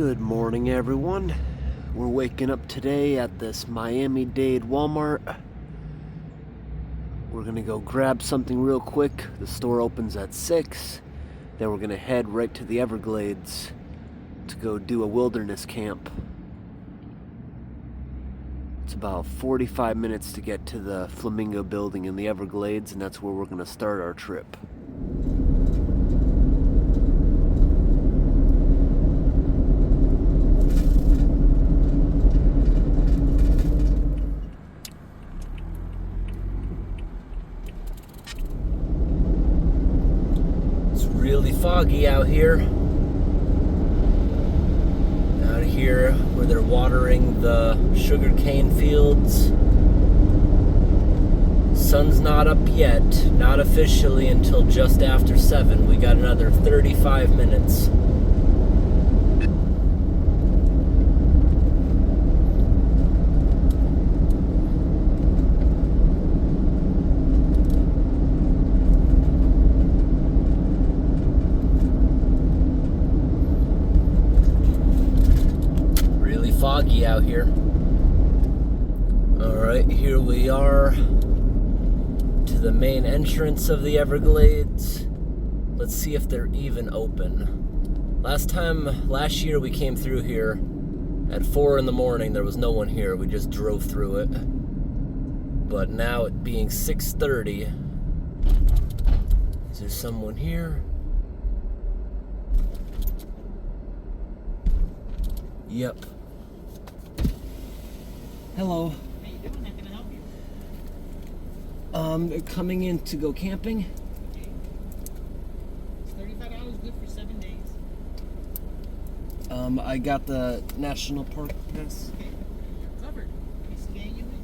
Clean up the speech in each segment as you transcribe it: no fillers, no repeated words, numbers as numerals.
Good morning, everyone. We're waking up today at this Miami-Dade Walmart. We're gonna go grab something real quick. The store opens at 6. Then we're gonna head right to the Everglades to go do a wilderness camp. It's about 45 minutes to get to the Flamingo building in the Everglades, and that's where we're gonna start our trip. Really foggy out here where they're watering the sugarcane fields. Sun's not up yet, not officially until just after 7. We got another 35 minutes. Foggy out here. Alright, here we are to the main entrance of the Everglades. Let's see if they're even open. Last year we came through here at 4 in the morning. There was no one here. We just drove through it. But now it being 6:30, is there someone here? Yep. Hello. How you doing? How can I help you? Coming in to go camping. Okay. It's $35 good for 7 days. I got the national park pass. Okay. You're covered. Can you scan you in?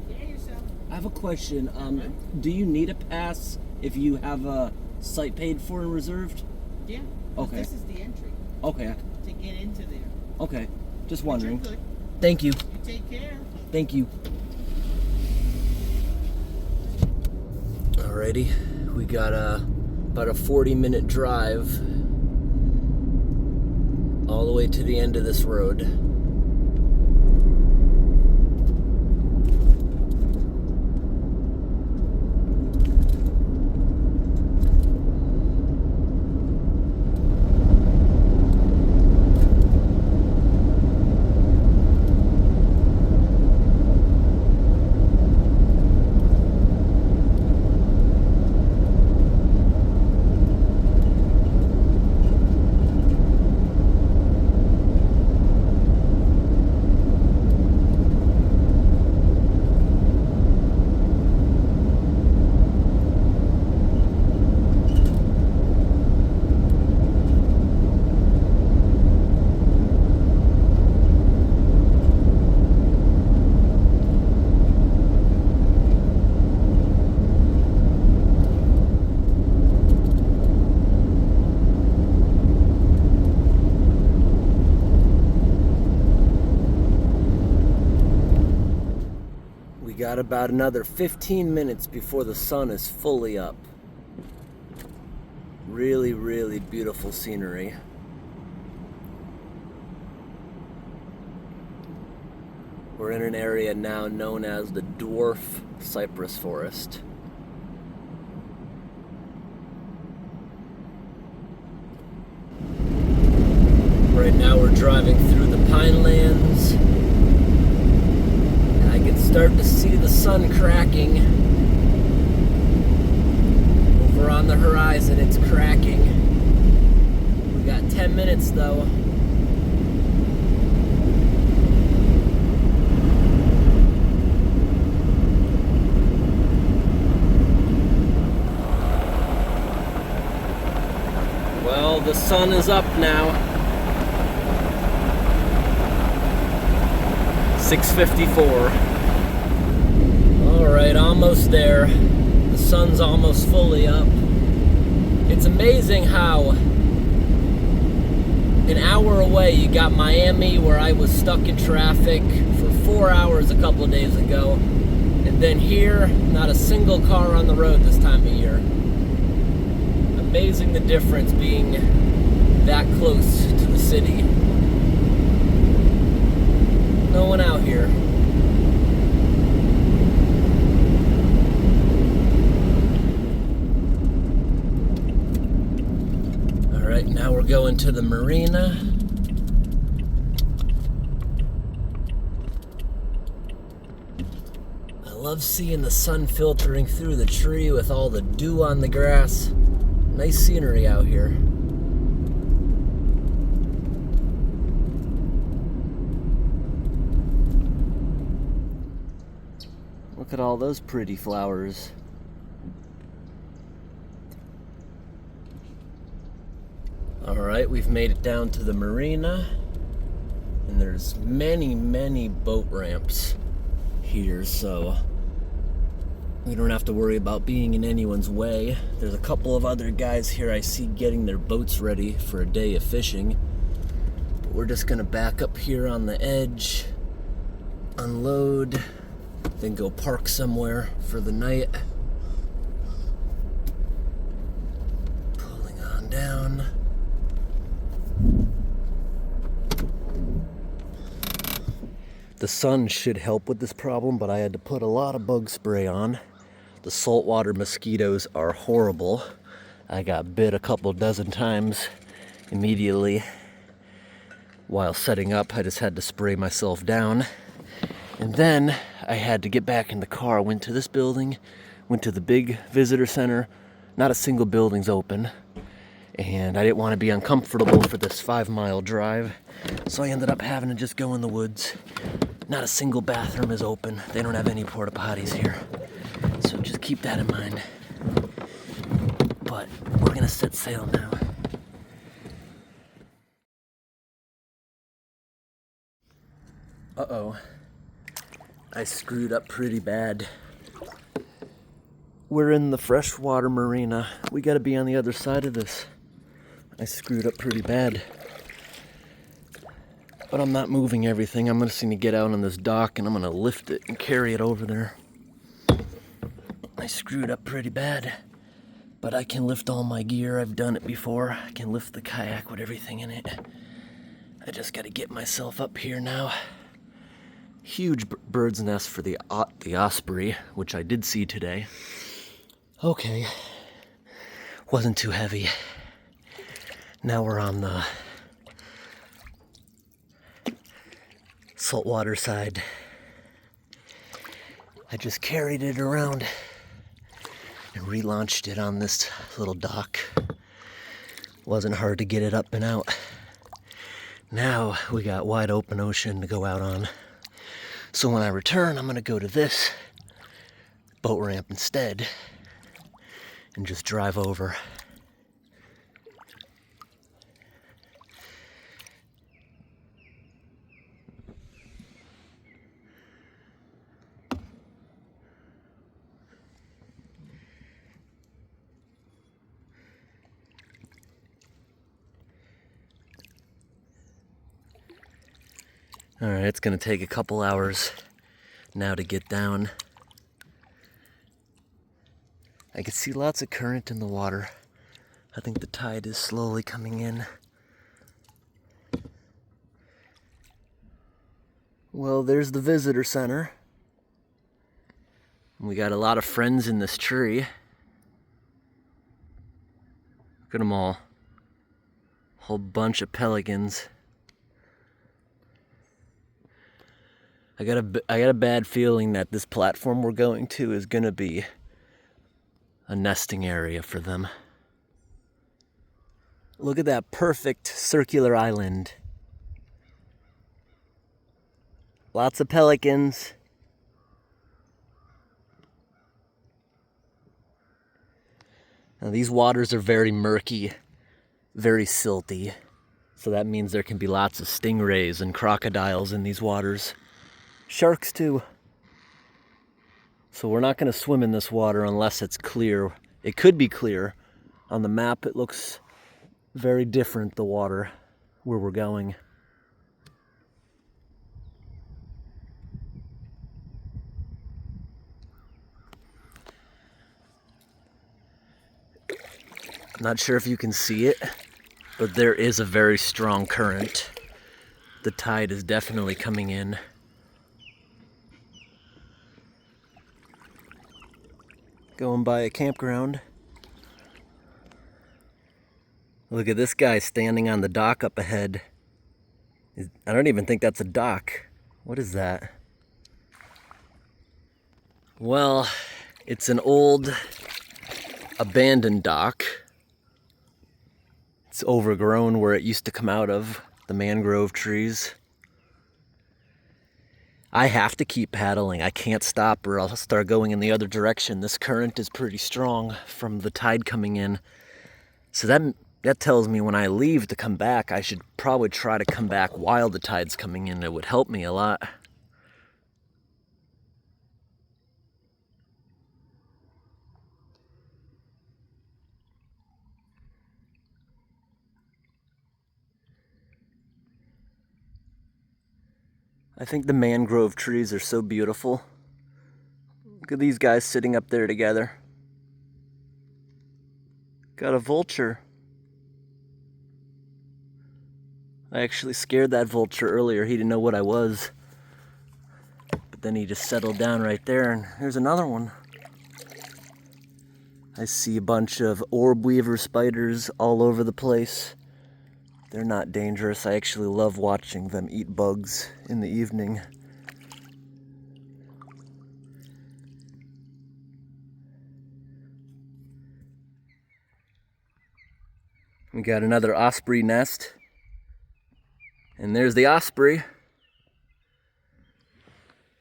Take care of yourself. I have a question. Okay. Do you need a pass if you have a site paid for and reserved? Yeah. Okay. This is the entry Okay. to get into there. Okay. Just wondering. But you're good. Thank you. You take care. Thank you. Alrighty, we got about a 40-minute drive all the way to the end of this road. Got about another 15 minutes before the sun is fully up. Really, really beautiful scenery. We're in an area now known as the Dwarf Cypress Forest. Right now we're driving through the Pinelands. Start to see the sun cracking. Over on the horizon, it's cracking. We got 10 minutes though. Well, the sun is up now. 6:54. Alright, almost there. The sun's almost fully up. It's amazing how an hour away you got Miami, where I was stuck in traffic for 4 hours a couple of days ago. And then here, not a single car on the road this time of year. amazing the difference being that close to the city. No one out here. All right, now we're going to the marina. I love seeing the sun filtering through the tree with all the dew on the grass. Nice scenery out here. Look at all those pretty flowers. All right, we've made it down to the marina, and there's many boat ramps here, so we don't have to worry about being in anyone's way. There's a couple of other guys here I see getting their boats ready for a day of fishing. But we're just gonna back up here on the edge, unload, then go park somewhere for the night. Pulling on down. The sun should help with this problem, but I had to put a lot of bug spray on. The saltwater mosquitoes are horrible. I got bit a couple dozen times immediately while setting up. I just had to spray myself down. And then I had to get back in the car. Went to this building, went to the big visitor center. Not a single building's open. And I didn't want to be uncomfortable for this 5-mile drive. So I ended up having to just go in the woods. Not a single bathroom is open. They don't have any porta potties here. So just keep that in mind. But we're gonna set sail now. Uh-oh. I screwed up pretty bad. We're in the freshwater marina. We gotta be on the other side of this. I screwed up pretty bad. But I'm not moving everything. I'm just gonna get out on this dock and I'm gonna lift it and carry it over there. I screwed up pretty bad, but I can lift all my gear. I've done it before. I can lift the kayak with everything in it. I just gotta get myself up here now. Huge bird's nest for the osprey, which I did see today. Okay, wasn't too heavy. Now we're on the saltwater side. I just carried it around and relaunched it on this little dock. Wasn't hard to get it up and out. Now we got wide open ocean to go out on. So when I return, I'm gonna go to this boat ramp instead and just drive over. All right, it's gonna take a couple hours now to get down. I can see lots of current in the water. I think the tide is slowly coming in. Well, there's the visitor center. We got a lot of friends in this tree. Look at them all. Whole bunch of pelicans. I got a bad feeling that this platform we're going to is gonna be a nesting area for them. Look at that perfect circular island. Lots of pelicans. Now these waters are very murky, very silty. So that means there can be lots of stingrays and crocodiles in these waters. Sharks too. So we're not going to swim in this water unless it's clear. It could be clear. On the map it looks very different, the water where we're going. Not sure if you can see it, but there is a very strong current. The tide is definitely coming in. Going by a campground. Look at this guy standing on the dock up ahead. I don't even think that's a dock. What is that? Well, it's an old abandoned dock. It's overgrown where it used to come out of, the mangrove trees. I have to keep paddling. I can't stop or I'll start going in the other direction. This current is pretty strong from the tide coming in. So that tells me when I leave to come back, I should probably try to come back while the tide's coming in. It would help me a lot. I think the mangrove trees are so beautiful. Look at these guys sitting up there together. Got a vulture. I actually scared that vulture earlier. He didn't know what I was. But then he just settled down right there, and here's another one. I see a bunch of orb weaver spiders all over the place. They're not dangerous. I actually love watching them eat bugs in the evening. We got another osprey nest. And there's the osprey.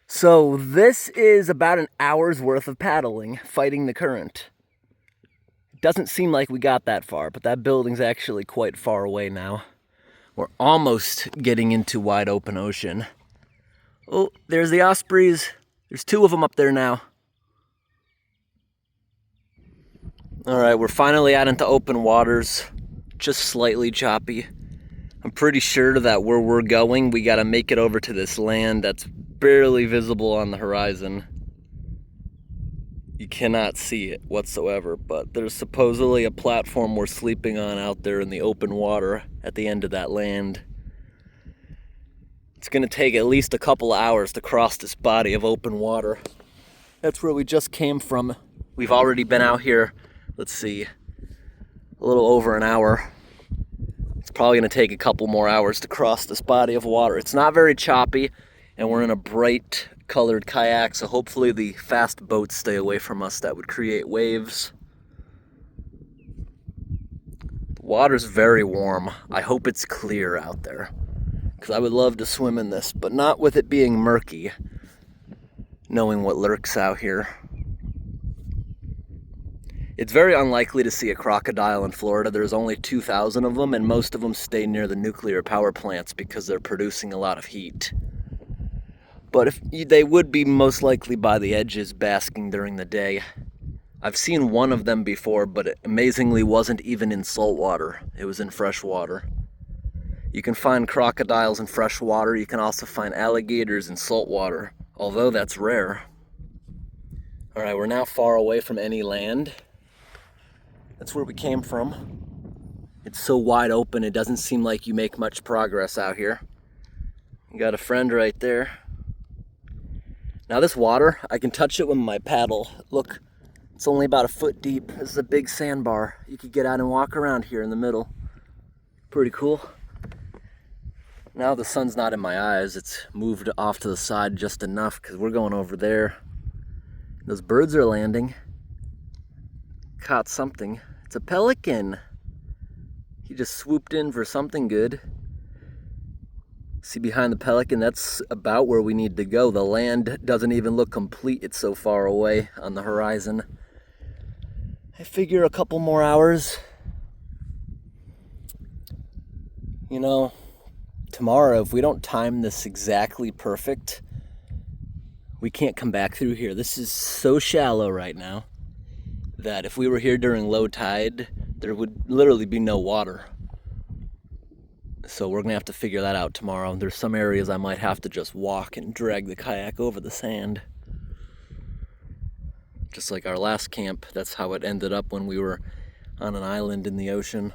So this is about an hour's worth of paddling, fighting the current. Doesn't seem like we got that far, but that building's actually quite far away now. We're almost getting into wide open ocean. Oh, there's the ospreys. There's two of them up there now. All right, we're finally out into open waters. Just slightly choppy. I'm pretty sure that where we're going, we gotta make it over to this land that's barely visible on the horizon. You cannot see it whatsoever, but there's supposedly a platform we're sleeping on out there in the open water at the end of that land. It's gonna take at least a couple hours to cross this body of open water. That's where we just came from. We've already been out here, let's see, a little over an hour. It's probably gonna take a couple more hours to cross this body of water. It's not very choppy, and we're in a bright colored kayak, so hopefully the fast boats stay away from us. That would create waves. The water's very warm. I hope it's clear out there, because I would love to swim in this, but not with it being murky, knowing what lurks out here. It's very unlikely to see a crocodile in Florida. There's only 2,000 of them, and most of them stay near the nuclear power plants because they're producing a lot of heat. But if they would be most likely by the edges basking during the day. I've seen one of them before, but it amazingly wasn't even in salt water. It was in fresh water. You can find crocodiles in fresh water. You can also find alligators in salt water, although that's rare. All right, we're now far away from any land. That's where we came from. It's so wide open, it doesn't seem like you make much progress out here. You got a friend right there. Now this water, I can touch it with my paddle. Look, it's only about a foot deep. This is a big sandbar. You could get out and walk around here in the middle. Pretty cool. Now the sun's not in my eyes. It's moved off to the side just enough because we're going over there. Those birds are landing. Caught something. It's a pelican. He just swooped in for something good. See behind the pelican, that's about where we need to go. The land doesn't even look complete. It's so far away on the horizon. I figure a couple more hours. You know, tomorrow, if we don't time this exactly perfect, we can't come back through here. This is so shallow right now that if we were here during low tide, there would literally be no water. So we're gonna have to figure that out tomorrow. There's some areas I might have to just walk and drag the kayak over the sand. Just like our last camp, that's how it ended up when we were on an island in the ocean.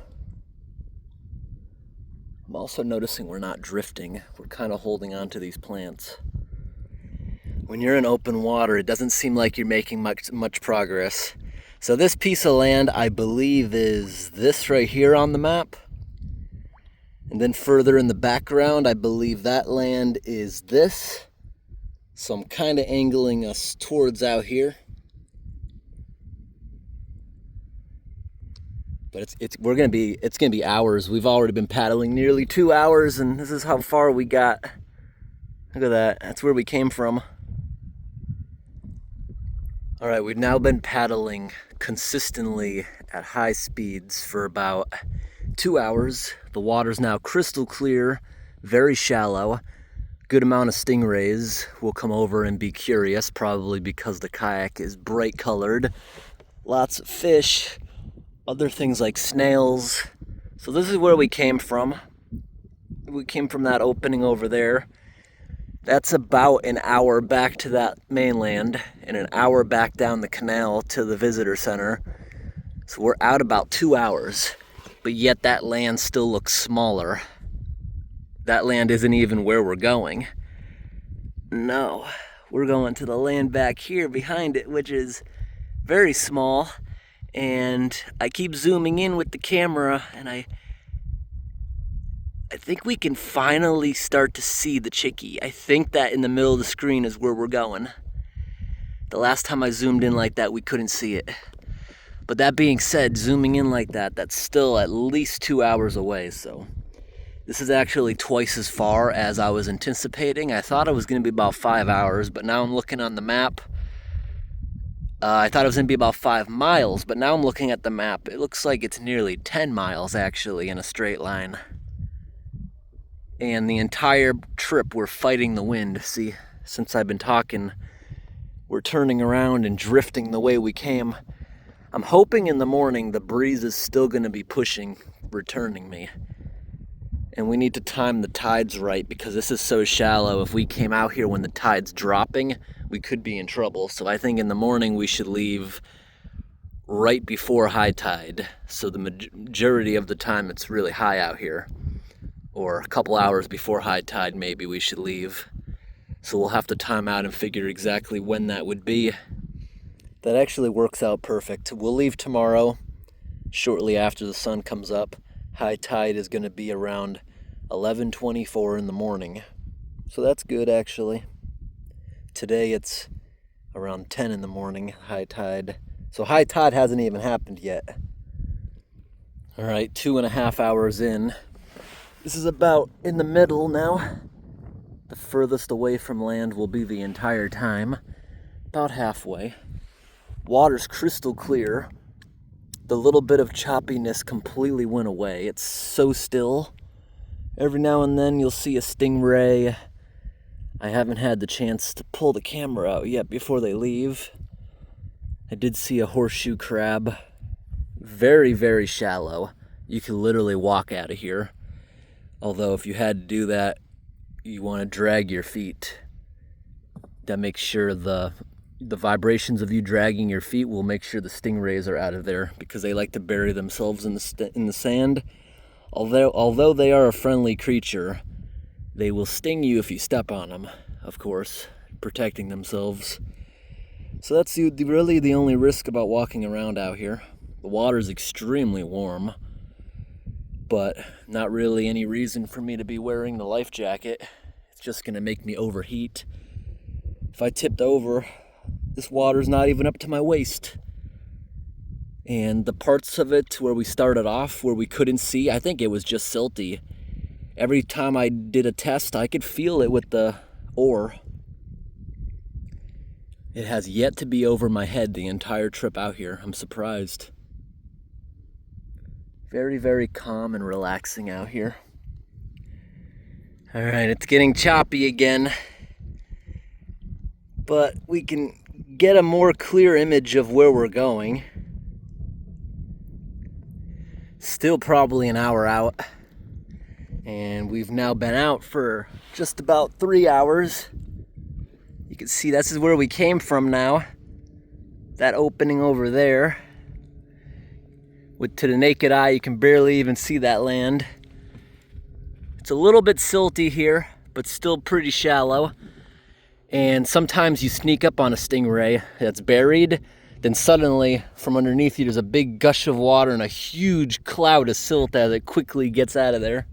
I'm also noticing we're not drifting. We're kind of holding on to these plants. When you're in open water, it doesn't seem like you're making much progress. So this piece of land, I believe, is this right here on the map. And then further in the background, I believe that land is this. So I'm kind of angling us towards out here. But it's gonna be hours. We've already been paddling nearly 2 hours, and this is how far we got. Look at that. That's where we came from. All right, we've now been paddling consistently at high speeds for about 2 hours. The water's now crystal clear, very shallow. Good amount of stingrays will come over and be curious, probably because the kayak is bright colored. Lots of fish, other things like snails. So this is where we came from. We came from that opening over there. That's about an hour back to that mainland and an hour back down the canal to the visitor center. So we're out about 2 hours, but yet that land still looks smaller. That land isn't even where we're going. No, we're going to the land back here behind it, which is very small. And I keep zooming in with the camera, and I think we can finally start to see the chicky. I think that in the middle of the screen is where we're going. The last time I zoomed in like that, we couldn't see it. But that being said, zooming in like that, that's still at least 2 hours away, so this is actually twice as far as I was anticipating. I thought it was going to be about 5 hours, but now I'm looking on the map. I thought it was going to be about 5 miles, but now I'm looking at the map. It looks like it's nearly 10 miles, actually, in a straight line. And the entire trip, we're fighting the wind. See, since I've been talking, we're turning around and drifting the way we came. I'm hoping in the morning the breeze is still going to be pushing, returning me. And we need to time the tides right because this is so shallow. If we came out here when the tide's dropping, we could be in trouble. So I think in the morning we should leave right before high tide. So the majority of the time it's really high out here. Or a couple hours before high tide maybe we should leave. So we'll have to time out and figure exactly when that would be. That actually works out perfect. We'll leave tomorrow, shortly after the sun comes up. High tide is going to be around 11:24 in the morning. So that's good, actually. Today it's around 10 in the morning, high tide. So high tide hasn't even happened yet. All right, 2.5 hours in. This is about in the middle now. The furthest away from land will be the entire time. About halfway. Water's crystal clear. The little bit of choppiness completely went away. It's so still. Every now and then you'll see a stingray. I haven't had the chance to pull the camera out yet before they leave. I did see a horseshoe crab. Very, very shallow. You can literally walk out of here. Although if you had to do that, you want to drag your feet. That makes sure the vibrations of you dragging your feet will make sure the stingrays are out of there because they like to bury themselves in the sand. Although they are a friendly creature, they will sting you if you step on them, of course, protecting themselves. So that's really the only risk about walking around out here. The water's extremely warm, but not really any reason for me to be wearing the life jacket. It's just going to make me overheat. If I tipped over, this water's not even up to my waist. And the parts of it where we started off, where we couldn't see, I think it was just silty. Every time I did a test, I could feel it with the oar. It has yet to be over my head the entire trip out here. I'm surprised. Very, very calm and relaxing out here. All right, it's getting choppy again. But we can get a more clear image of where we're going. Still probably an hour out. And we've now been out for just about 3 hours. You can see this is where we came from now. That opening over there. To the naked eye, you can barely even see that land. It's a little bit silty here, but still pretty shallow. And sometimes you sneak up on a stingray that's buried, then suddenly from underneath you there's a big gush of water and a huge cloud of silt as it quickly gets out of there.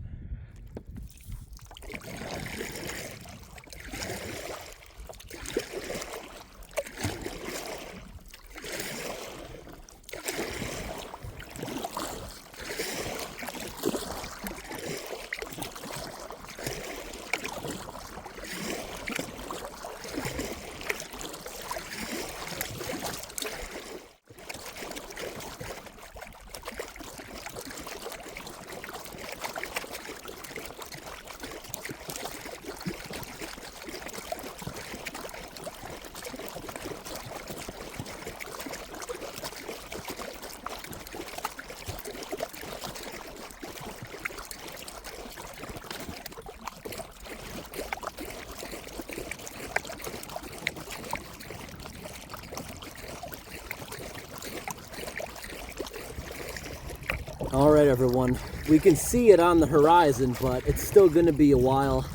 All right, everyone, we can see it on the horizon, but it's still going to be a while.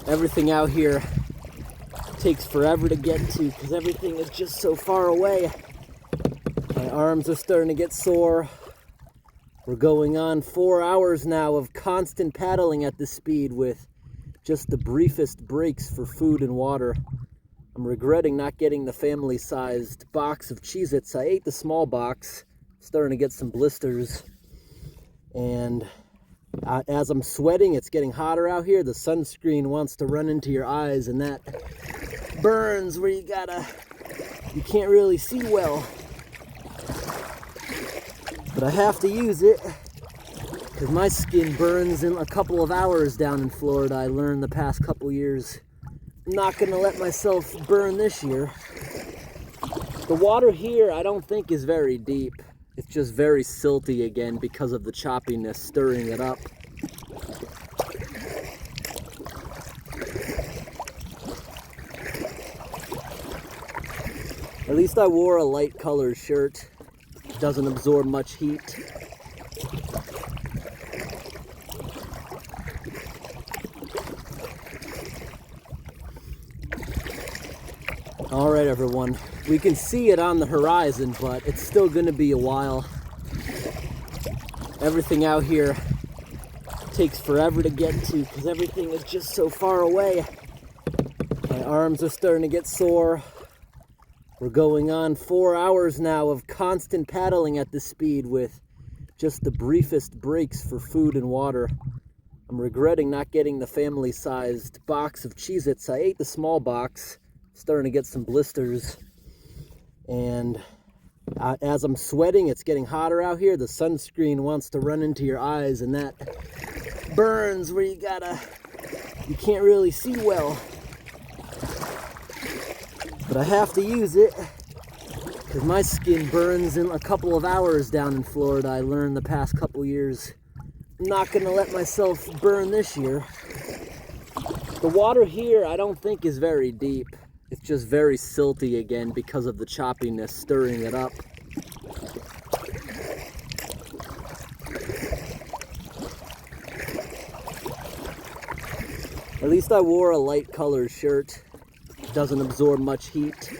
Everything out here takes forever to get to because everything is just so far away. My arms are starting to get sore. We're going on 4 hours now of constant paddling at this speed with just the briefest breaks for food and water. I'm regretting not getting the family-sized box of Cheez-Its. I ate the small box. Starting to get some blisters, and as I'm sweating, it's getting hotter out here. The sunscreen wants to run into your eyes, and that burns where you can't really see well, but I have to use it because my skin burns in a couple of hours down in Florida. I learned the past couple years. I'm not gonna let myself burn this year. The water here I don't think is very deep. It's just very silty again because of the choppiness stirring it up. At least I wore a light colored shirt. It doesn't absorb much heat. All right, everyone. We can see it on the horizon, but it's still going to be a while. Everything out here takes forever to get to because everything is just so far away. My arms are starting to get sore. We're going on 4 hours now of constant paddling at this speed with just the briefest breaks for food and water. I'm regretting not getting the family-sized box of Cheez-Its. I ate the small box. Starting to get some blisters, and as I'm sweating, it's getting hotter out here. The sunscreen wants to run into your eyes, and that burns where you can't really see well, but I have to use it because my skin burns in a couple of hours down in Florida. I learned the past couple years. I'm not gonna let myself burn this year. The water here I don't think is very deep. It's just very silty again because of the choppiness stirring it up. At least I wore a light colored shirt. It doesn't absorb much heat.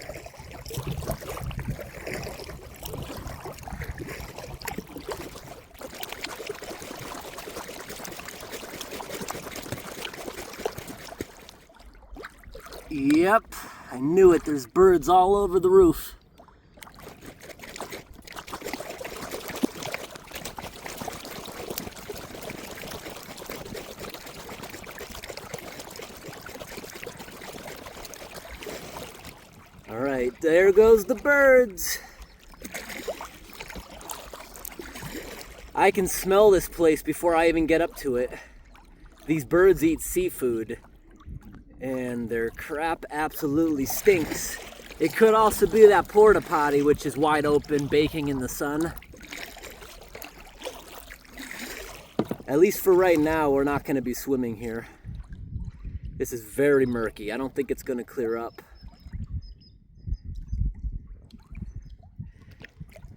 Yep, I knew it. There's birds all over the roof. All right, there goes the birds. I can smell this place before I even get up to it. These birds eat seafood, and their crap absolutely stinks. It could also be that porta potty, which is wide open, baking in the sun. At least for right now, we're not going to be swimming here. This is very murky. I don't think it's going to clear up.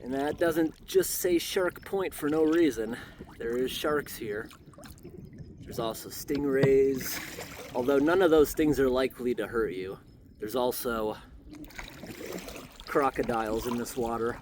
And And that doesn't just say Shark Point for no reason. There is sharks here. There's also stingrays, although none of those things are likely to hurt you. There's also crocodiles in this water.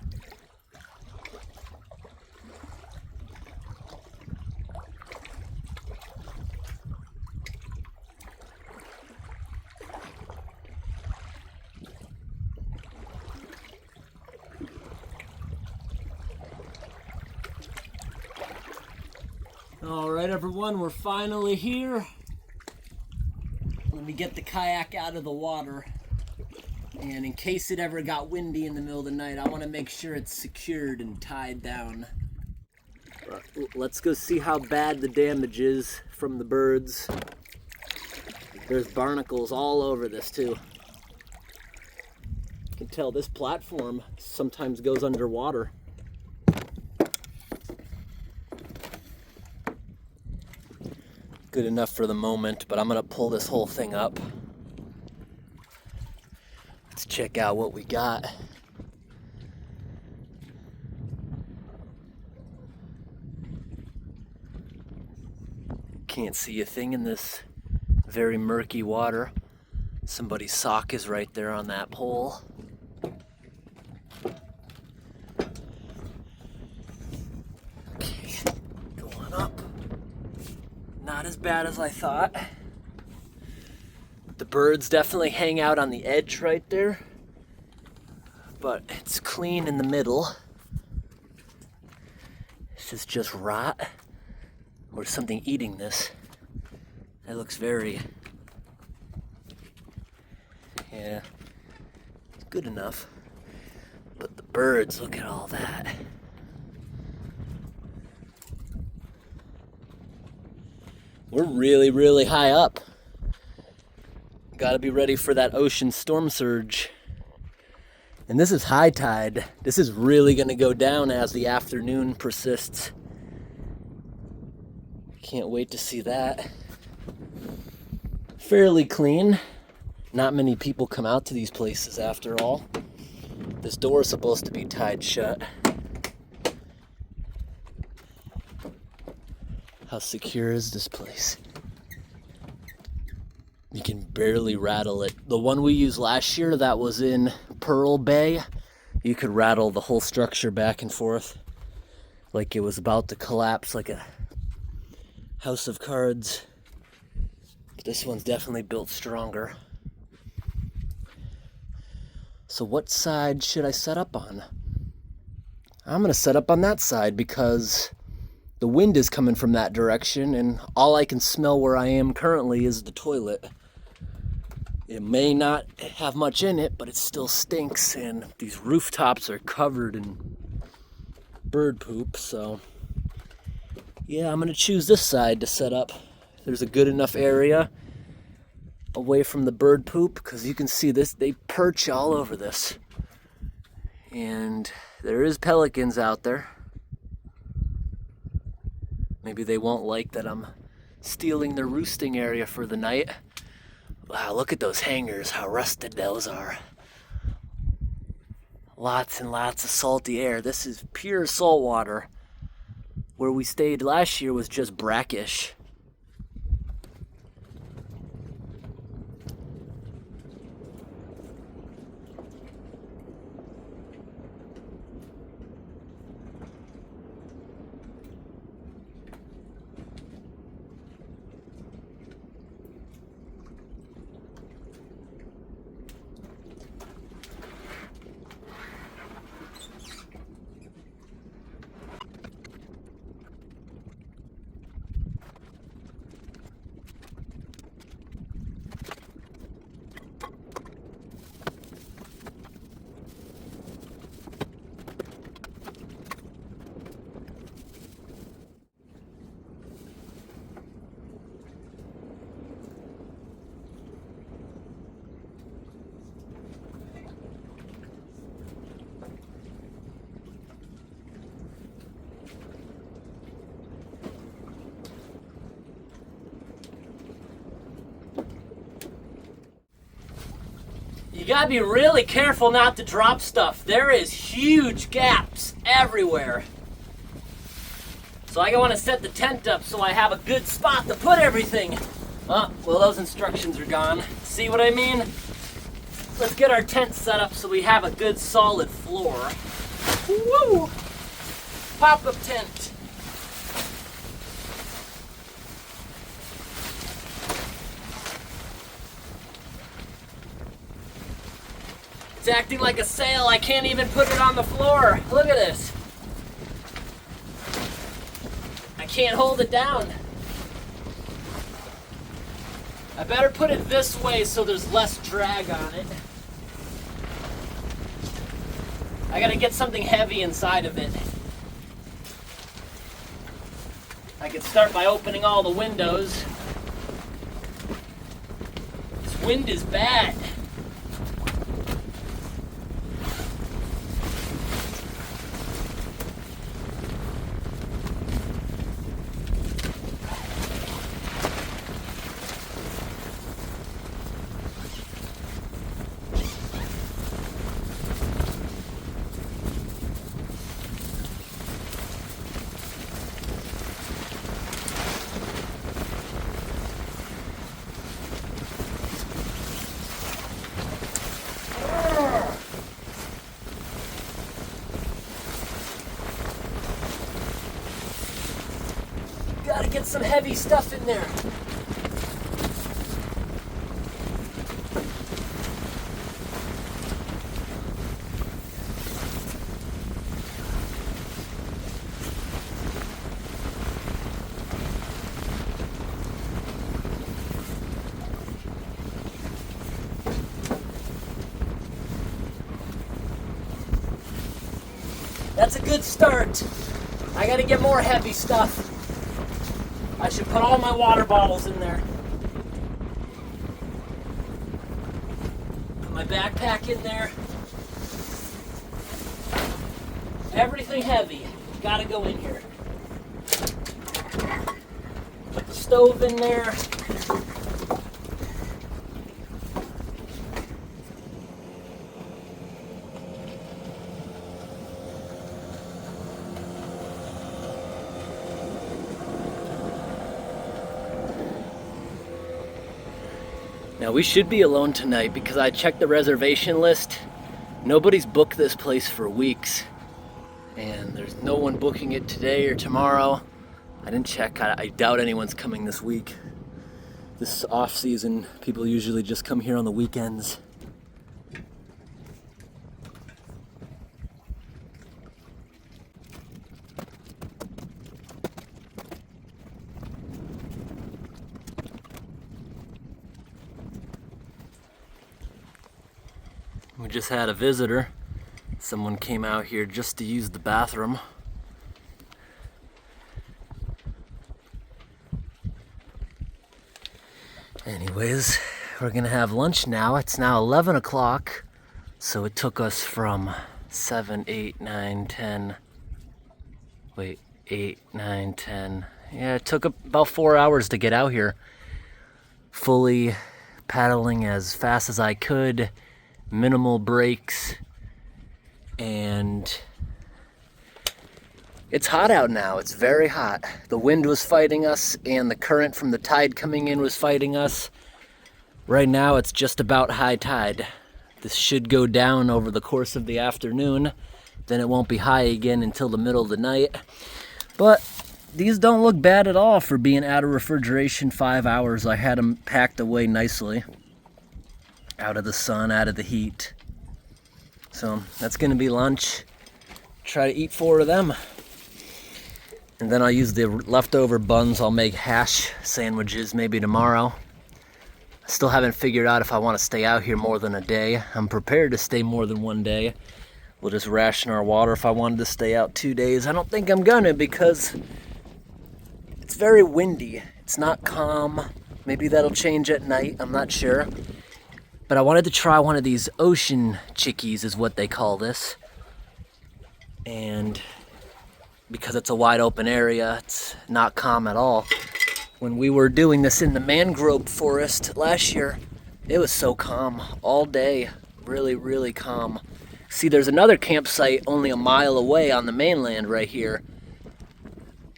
All right, everyone, we're finally here. Let me get the kayak out of the water. And in case it ever got windy in the middle of the night, I want to make sure it's secured and tied down. Let's go see how bad the damage is from the birds. There's barnacles all over this too. You can tell this platform sometimes goes underwater. Good enough for the moment, but I'm gonna pull this whole thing up. Let's check out what we got. Can't see a thing in this very murky water. Somebody's sock is right there on that pole. Okay, going up. Not as bad as I thought. The birds definitely hang out on the edge right there, but it's clean in the middle. This is just rot or something eating this. That looks very, yeah, good enough. But the birds, look at all that. We're really, really high up. Gotta be ready for that ocean storm surge. And this is high tide. This is really gonna go down as the afternoon persists. Can't wait to see that. Fairly clean. Not many people come out to these places after all. This door is supposed to be tied shut. How secure is this place? You can barely rattle it. The one we used last year that was in Pearl Bay, you could rattle the whole structure back and forth like it was about to collapse like a house of cards. But this one's definitely built stronger. So what side should I set up on? I'm gonna set up on that side because the wind is coming from that direction, and all I can smell where I am currently is the toilet. It may not have much in it, but it still stinks, and these rooftops are covered in bird poop, so yeah, I'm gonna choose this side to set up. There's a good enough area away from the bird poop, because you can see this, they perch all over this. And there is pelicans out there. Maybe they won't like that I'm stealing their roosting area for the night. Wow, look at those hangers, how rusted those are. Lots and lots of salty air. This is pure salt water. Where we stayed last year was just brackish. gotta be really careful not to drop stuff. There is huge gaps everywhere. So I want to set the tent up so I have a good spot to put everything. Oh, well, those instructions are gone. See what I mean? Let's get our tent set up so we have a good solid floor. Woo! Pop-up tent. It's acting like a sail. I can't even put it on the floor. Look at this. I can't hold it down. I better put it this way so there's less drag on it. I gotta get something heavy inside of it. I could start by opening all the windows. This wind is bad. Gotta get some heavy stuff in there. That's a good start. I gotta get more heavy stuff. I should put all my water bottles in there. Put my backpack in there. Everything heavy. Gotta go in here. Put the stove in there. Now we should be alone tonight because I checked the reservation list. Nobody's booked this place for weeks. And there's no one booking it today or tomorrow. I didn't check. I doubt anyone's coming this week. This is off season. People usually just come here on the weekends. We just had a visitor. Someone came out here just to use the bathroom. Anyways, we're gonna have lunch now. It's now 11 o'clock. So it took us from 7, 8, 9, 10. Wait, 8, 9, 10. Yeah, it took about 4 hours to get out here. Fully paddling as fast as I could. Minimal breaks, and it's hot out now. It's very hot. The wind was fighting us and the current from the tide coming in was fighting us. Right now it's just about high tide. This should go down over the course of the afternoon. Then it won't be high again until the middle of the night. But these don't look bad at all for being out of refrigeration 5 hours. I had them packed away nicely. Out of the sun, out of the heat. So that's gonna be lunch. Try to eat 4 of them. And then I'll use the leftover buns. I'll make hash sandwiches maybe tomorrow. I still haven't figured out if I want to stay out here more than a day. I'm prepared to stay more than 1 day. We'll just ration our water if I wanted to stay out 2 days. I don't think I'm gonna because it's very windy. It's not calm. Maybe that'll change at night. I'm not sure. But I wanted to try one of these ocean chickies is what they call this. And because it's a wide open area, it's not calm at all. When we were doing this in the mangrove forest last year, it was so calm all day. Really, really calm. See, there's another campsite only a mile away on the mainland right here.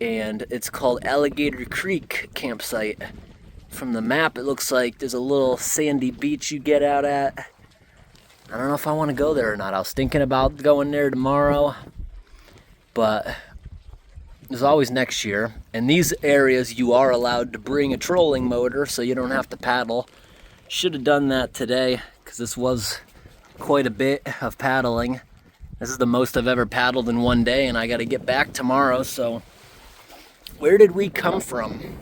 And it's called Alligator Creek campsite. From the map, it looks like there's a little sandy beach you get out at. I don't know if I want to go there or not. I was thinking about going there tomorrow, but there's always next year. In these areas, you are allowed to bring a trolling motor, so you don't have to paddle. Should have done that today, because this was quite a bit of paddling. This is the most I've ever paddled in one day, and I got to get back tomorrow, so where did we come from?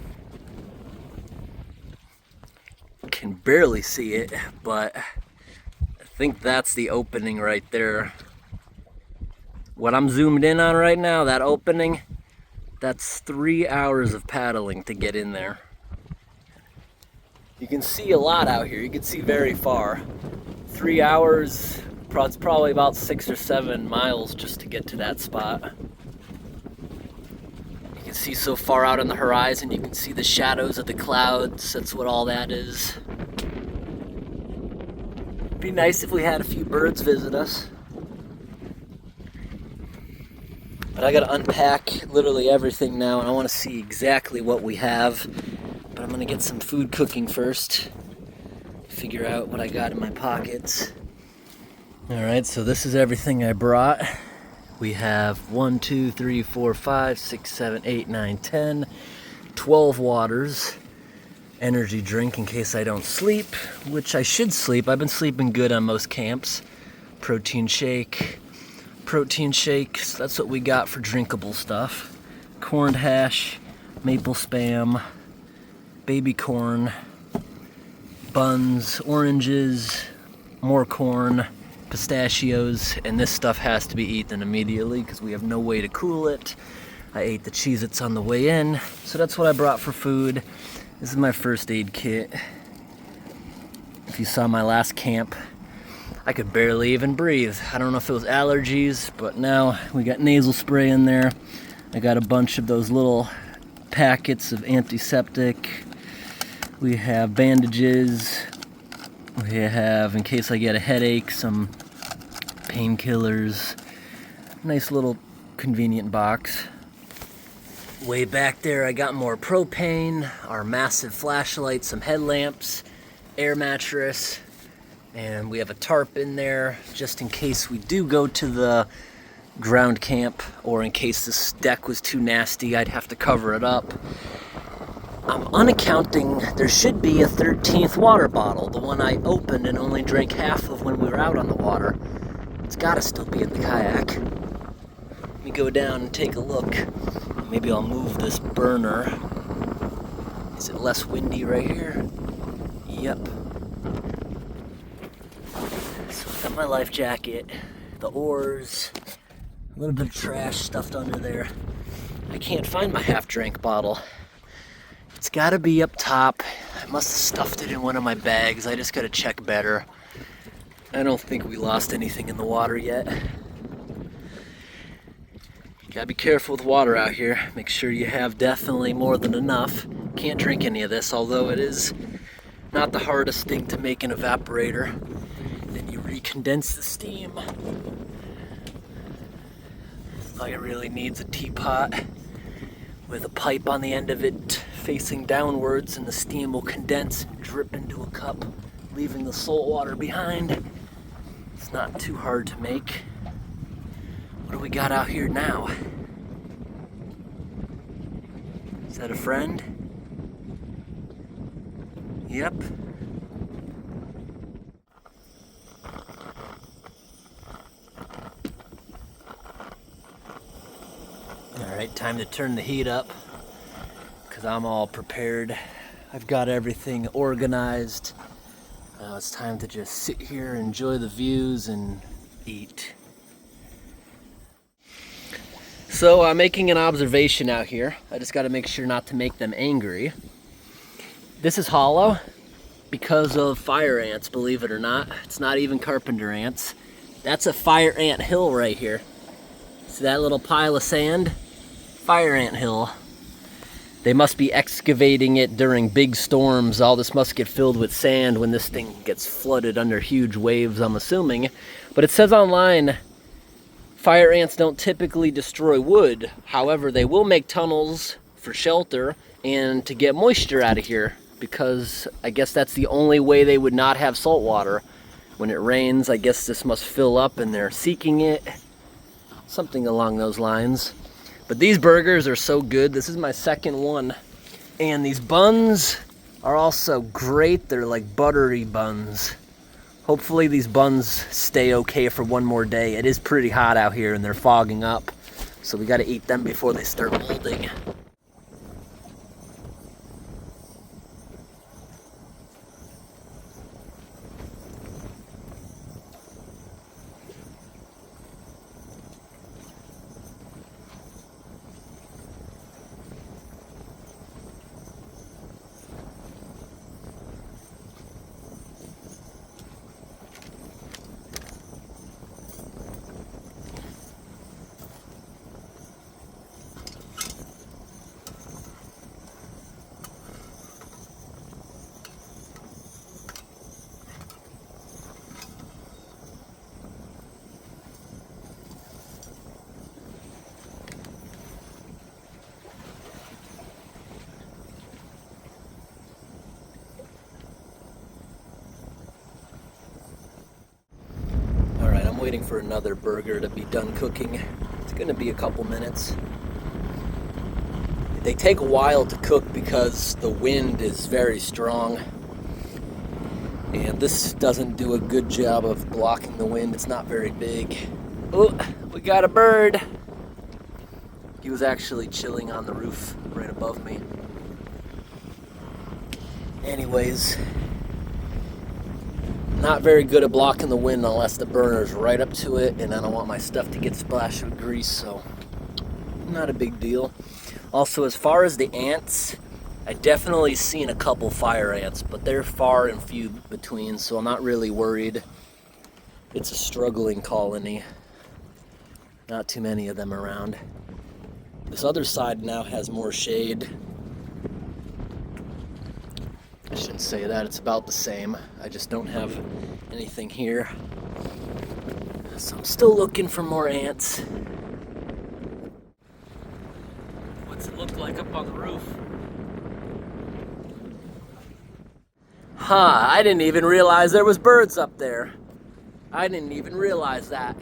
Can barely see it, but I think that's the opening right there. What I'm zoomed in on right now, that opening, that's 3 hours of paddling to get in there. You can see a lot out here. You can see very far. 3 hours, it's probably about 6 or 7 miles just to get to that spot. You can see so far out on the horizon, you can see the shadows of the clouds. That's what all that is. It'd be nice if we had a few birds visit us. But I gotta unpack literally everything now, and I wanna see exactly what we have. But I'm gonna get some food cooking first. Figure out what I got in my pockets. Alright, so this is everything I brought. We have 1, 2, 3, 4, 5, 6, 7, 8, 9, 10, 12 waters. Energy drink in case I don't sleep, which I should sleep. I've been sleeping good on most camps. Protein shakes. That's what we got for drinkable stuff. Corned hash, maple spam, baby corn, buns, oranges, more corn, pistachios, and this stuff has to be eaten immediately because we have no way to cool it. I ate the Cheez-Its on the way in, so that's what I brought for food. This is my first aid kit. If you saw my last camp, I could barely even breathe. I don't know if it was allergies, but now we got nasal spray in there. I got a bunch of those little packets of antiseptic. We have bandages. We have, in case I get a headache, some painkillers. Nice little convenient box. Way back there, I got more propane, our massive flashlight, some headlamps, air mattress, and we have a tarp in there just in case we do go to the ground camp, or in case this deck was too nasty, I'd have to cover it up. I'm unaccounting, there should be a 13th water bottle, the one I opened and only drank half of when we were out on the water. It's gotta still be in the kayak. Let me go down and take a look. Maybe I'll move this burner. Is it less windy right here? Yep. So I got my life jacket, the oars, a little bit of trash stuffed under there. I can't find my half-drink bottle. It's gotta be up top. I must have stuffed it in one of my bags. I just gotta check better. I don't think we lost anything in the water yet. Gotta be careful with water out here. Make sure you have definitely more than enough. Can't drink any of this, although it is not the hardest thing to make an evaporator. Then you recondense the steam. All it really needs a teapot with a pipe on the end of it facing downwards, and the steam will condense and drip into a cup, leaving the salt water behind. It's not too hard to make. What do we got out here now? Is that a friend? Yep. Alright, time to turn the heat up, because I'm all prepared. I've got everything organized. Now it's time to just sit here, enjoy the views, and eat. So I'm making an observation out here. I just got to make sure not to make them angry. This is hollow because of fire ants, believe it or not. It's not even carpenter ants. That's a fire ant hill right here. See that little pile of sand? Fire ant hill. They must be excavating it during big storms. All this must get filled with sand when this thing gets flooded under huge waves, I'm assuming. But it says online, fire ants don't typically destroy wood. However, they will make tunnels for shelter and to get moisture out of here, because I guess that's the only way they would not have salt water. When it rains, I guess this must fill up and they're seeking it. Something along those lines. But these burgers are so good. This is my second one. And these buns are also great. They're like buttery buns. Hopefully these buns stay okay for one more day. It is pretty hot out here and they're fogging up. So we gotta eat them before they start molding. Waiting for another burger to be done cooking. It's gonna be a couple minutes. They take a while to cook because the wind is very strong. And this doesn't do a good job of blocking the wind. It's not very big. Oh, we got a bird. He was actually chilling on the roof right above me. Anyways, not very good at blocking the wind unless the burner's right up to it, and I don't want my stuff to get splashed with grease, so not a big deal. Also, as far as the ants, I definitely seen a couple fire ants, but they're far and few between, so I'm not really worried. It's a struggling colony. Not too many of them around. This other side now has more shade. I shouldn't say that, it's about the same. I just don't have anything here. So I'm still looking for more ants. What's it look like up on the roof? Huh, I didn't even realize there was birds up there. I didn't even realize that.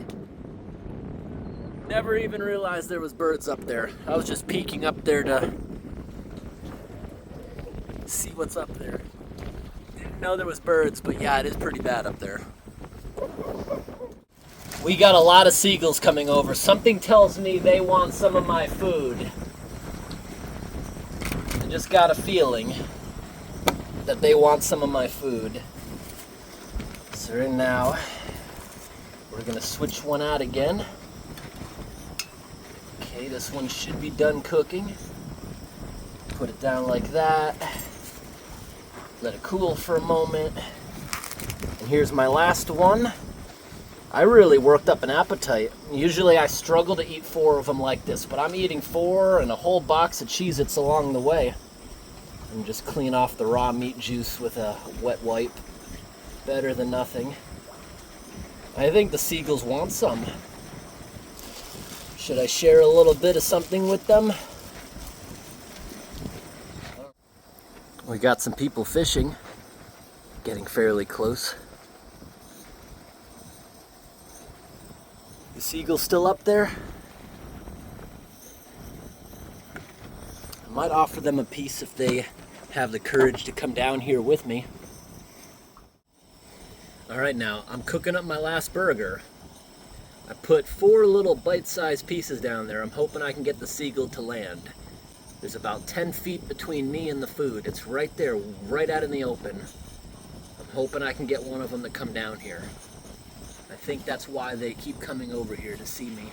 Never even realized there was birds up there. I was just peeking up there to see what's up there. Didn't know there was birds, but yeah, it is pretty bad up there. We got a lot of seagulls coming over. Something tells me they want some of my food. I just got a feeling that they want some of my food. So right now, we're gonna switch one out again. Okay, this one should be done cooking. Put it down like that. Let it cool for a moment. And here's my last one. I really worked up an appetite. Usually I struggle to eat 4 of them like this, but I'm eating 4 and a whole box of Cheez-Its along the way. And just clean off the raw meat juice with a wet wipe. Better than nothing. I think the seagulls want some. Should I share a little bit of something with them? We got some people fishing, getting fairly close. The seagulls still up there? I might offer them a piece if they have the courage to come down here with me. Alright, now I'm cooking up my last burger. I put 4 little bite-sized pieces down there. I'm hoping I can get the seagull to land. There's about 10 feet between me and the food. It's right there, right out in the open. I'm hoping I can get one of them to come down here. I think that's why they keep coming over here to see me.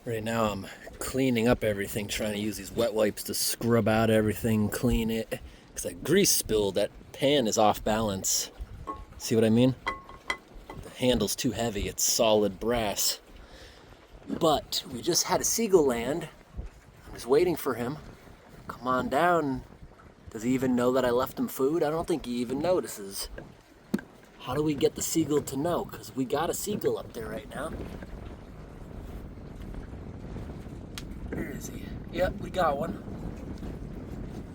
Right now I'm cleaning up everything, trying to use these wet wipes to scrub out everything, clean it. Because that grease spill, that pan is off balance. See what I mean? The handle's too heavy, it's solid brass. But we just had a seagull land. I'm just waiting for him. Come on down. Does he even know that I left him food? I don't think he even notices. How do we get the seagull to know? Because we got a seagull up there right now. Where is he? Yep, we got one.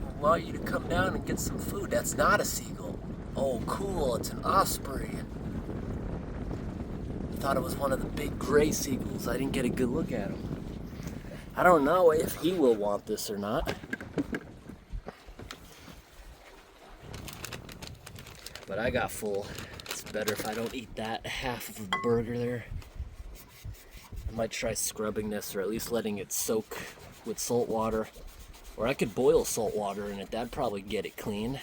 I want you to come down and get some food. That's not a seagull. Oh, cool. It's an osprey. I thought it was one of the big gray seagulls. I didn't get a good look at him. I don't know if he will want this or not. But I got full. It's better if I don't eat that half of the burger there. I might try scrubbing this, or at least letting it soak with salt water. Or I could boil salt water in it. That'd probably get it clean.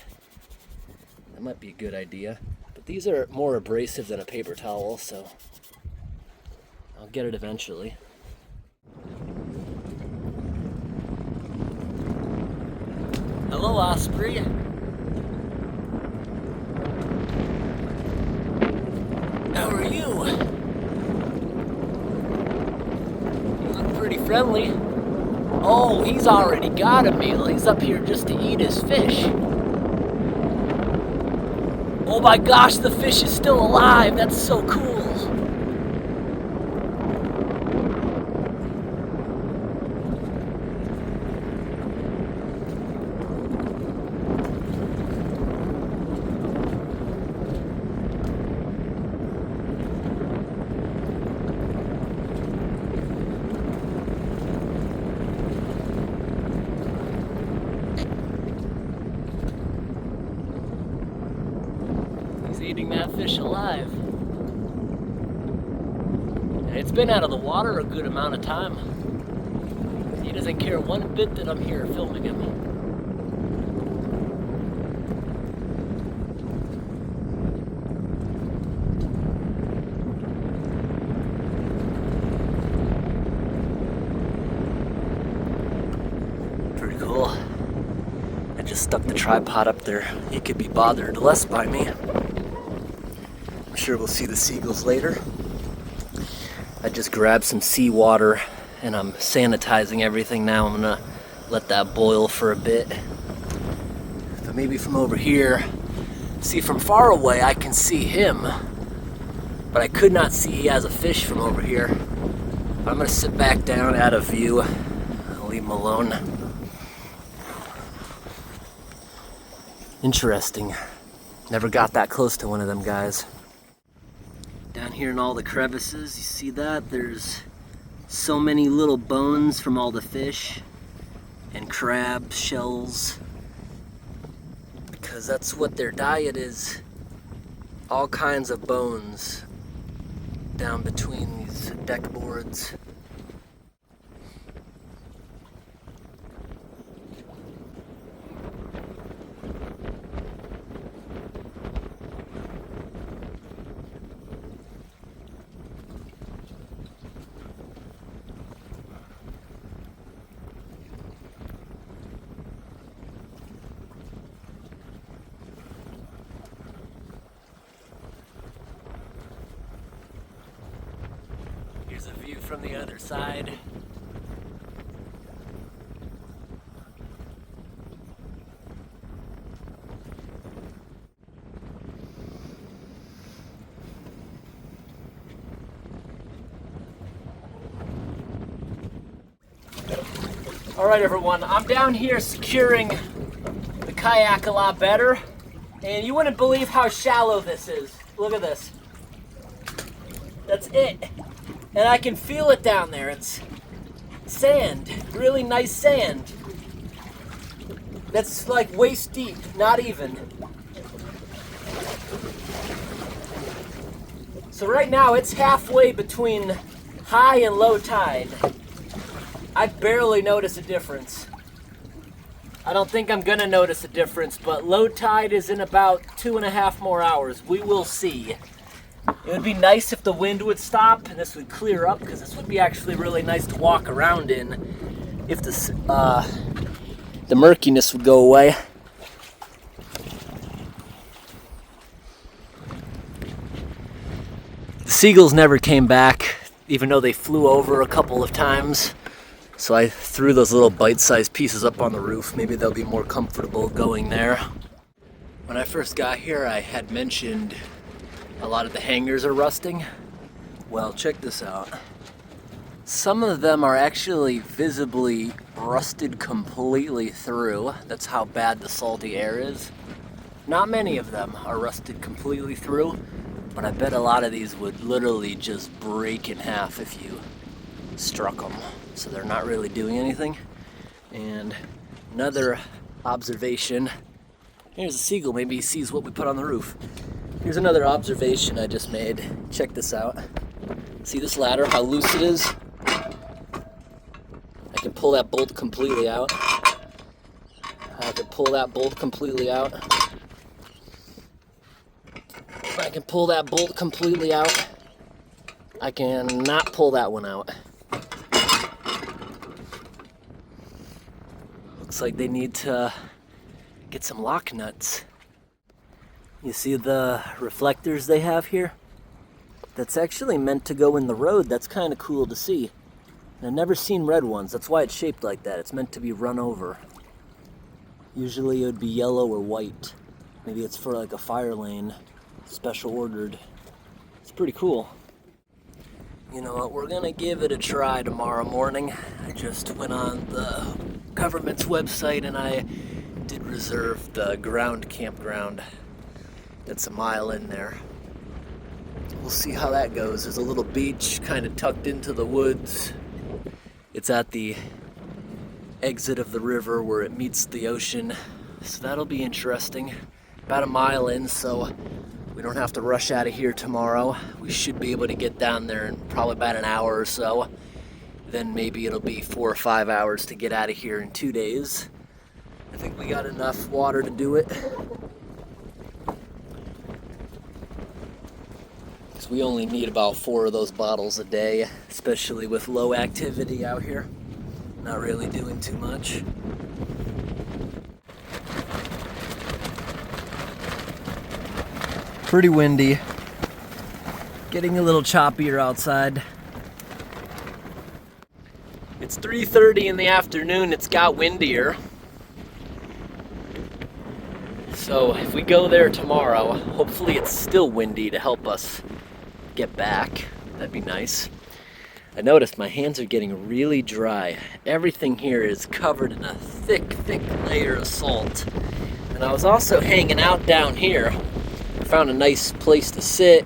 That might be a good idea. But these are more abrasive than a paper towel, so I'll get it eventually. Hello, osprey. How are you? You look pretty friendly. Oh, he's already got a meal. He's up here just to eat his fish. Oh my gosh, the fish is still alive. That's so cool. Eating that fish alive. And it's been out of the water a good amount of time. He doesn't care one bit that I'm here filming him. Pretty cool. I just stuck the tripod up there. He could be bothered less by me. Sure, we'll see the seagulls later. I just grabbed some seawater and I'm sanitizing everything now. I'm gonna let that boil for a bit. But maybe from over here, see, from far away I can see him, but I could not see he has a fish from over here. But I'm gonna sit back down out of view. I'll leave him alone. Interesting. Never got that close to one of them guys. Down here in all the crevices, you see that? There's so many little bones from all the fish and crab shells, because that's what their diet is. All kinds of bones down between these deck boards. Here's a view from the other side. All right, everyone, I'm down here securing the kayak a lot better, and you wouldn't believe how shallow this is. Look at this. That's it. And I can feel it down there. It's sand, really nice sand. That's like waist deep, not even. So right now it's halfway between high and low tide. I barely notice a difference. I don't think I'm gonna notice a difference, but low tide is in about 2.5 more hours. We will see. It would be nice if the wind would stop and this would clear up, because this would be actually really nice to walk around in if the murkiness would go away. The seagulls never came back. even though they flew over a couple of times. So I threw those little bite-sized pieces up on the roof. Maybe they'll be more comfortable going there. When I first got here, I had mentioned a lot of the hangers are rusting. Well, check this out. Some of them are actually visibly rusted completely through. That's how bad the salty air is. Not many of them are rusted completely through, but I bet a lot of these would literally just break in half if you struck them. So they're not really doing anything. And another observation. Here's a seagull, maybe he sees what we put on the roof. Here's another observation I just made. Check this out. See this ladder, how loose it is? I can pull that bolt completely out. I can pull that bolt completely out. I can pull that bolt completely out. I can not pull that one out. Looks like they need to get some lock nuts. You see the reflectors they have here? That's actually meant to go in the road. That's kind of cool to see. I've never seen red ones. That's why it's shaped like that. It's meant to be run over. Usually it would be yellow or white. Maybe it's for like a fire lane, special ordered. It's pretty cool. You know what, we're gonna give it a try tomorrow morning. I just went on the government's website and I did reserve the ground campground. That's a mile in there. We'll see how that goes. There's a little beach kind of tucked into the woods. It's at the exit of the river where it meets the ocean. So that'll be interesting. About a mile in, so we don't have to rush out of here tomorrow. We should be able to get down there in probably about an hour or so. Then maybe it'll be 4 or 5 hours to get out of here in 2 days. I think we got enough water to do it. Because we only need about 4 of those bottles a day, especially with low activity out here. Not really doing too much. Pretty windy. Getting a little choppier outside. It's 3:30 in the afternoon. It's got windier. So if we go there tomorrow, hopefully it's still windy to help us get back. That'd be nice. I noticed my hands are getting really dry. Everything here is covered in a thick, thick layer of salt. And I was also hanging out down here. I found a nice place to sit.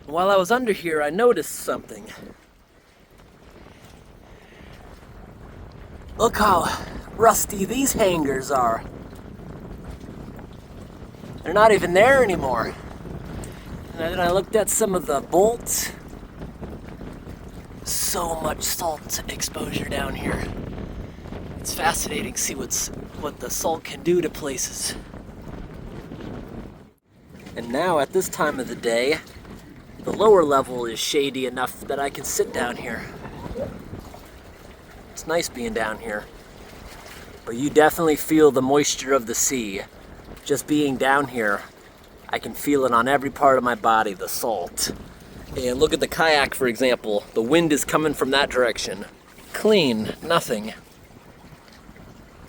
While I was under here, I noticed something. Look how rusty these hangers are. They're not even there anymore. And then I looked at some of the bolts. So much salt exposure down here. It's fascinating to see what the salt can do to places. And now at this time of the day, the lower level is shady enough that I can sit down here. It's nice being down here. But you definitely feel the moisture of the sea. Just being down here, I can feel it on every part of my body, the salt. And look at the kayak, for example. The wind is coming from that direction. Clean, nothing.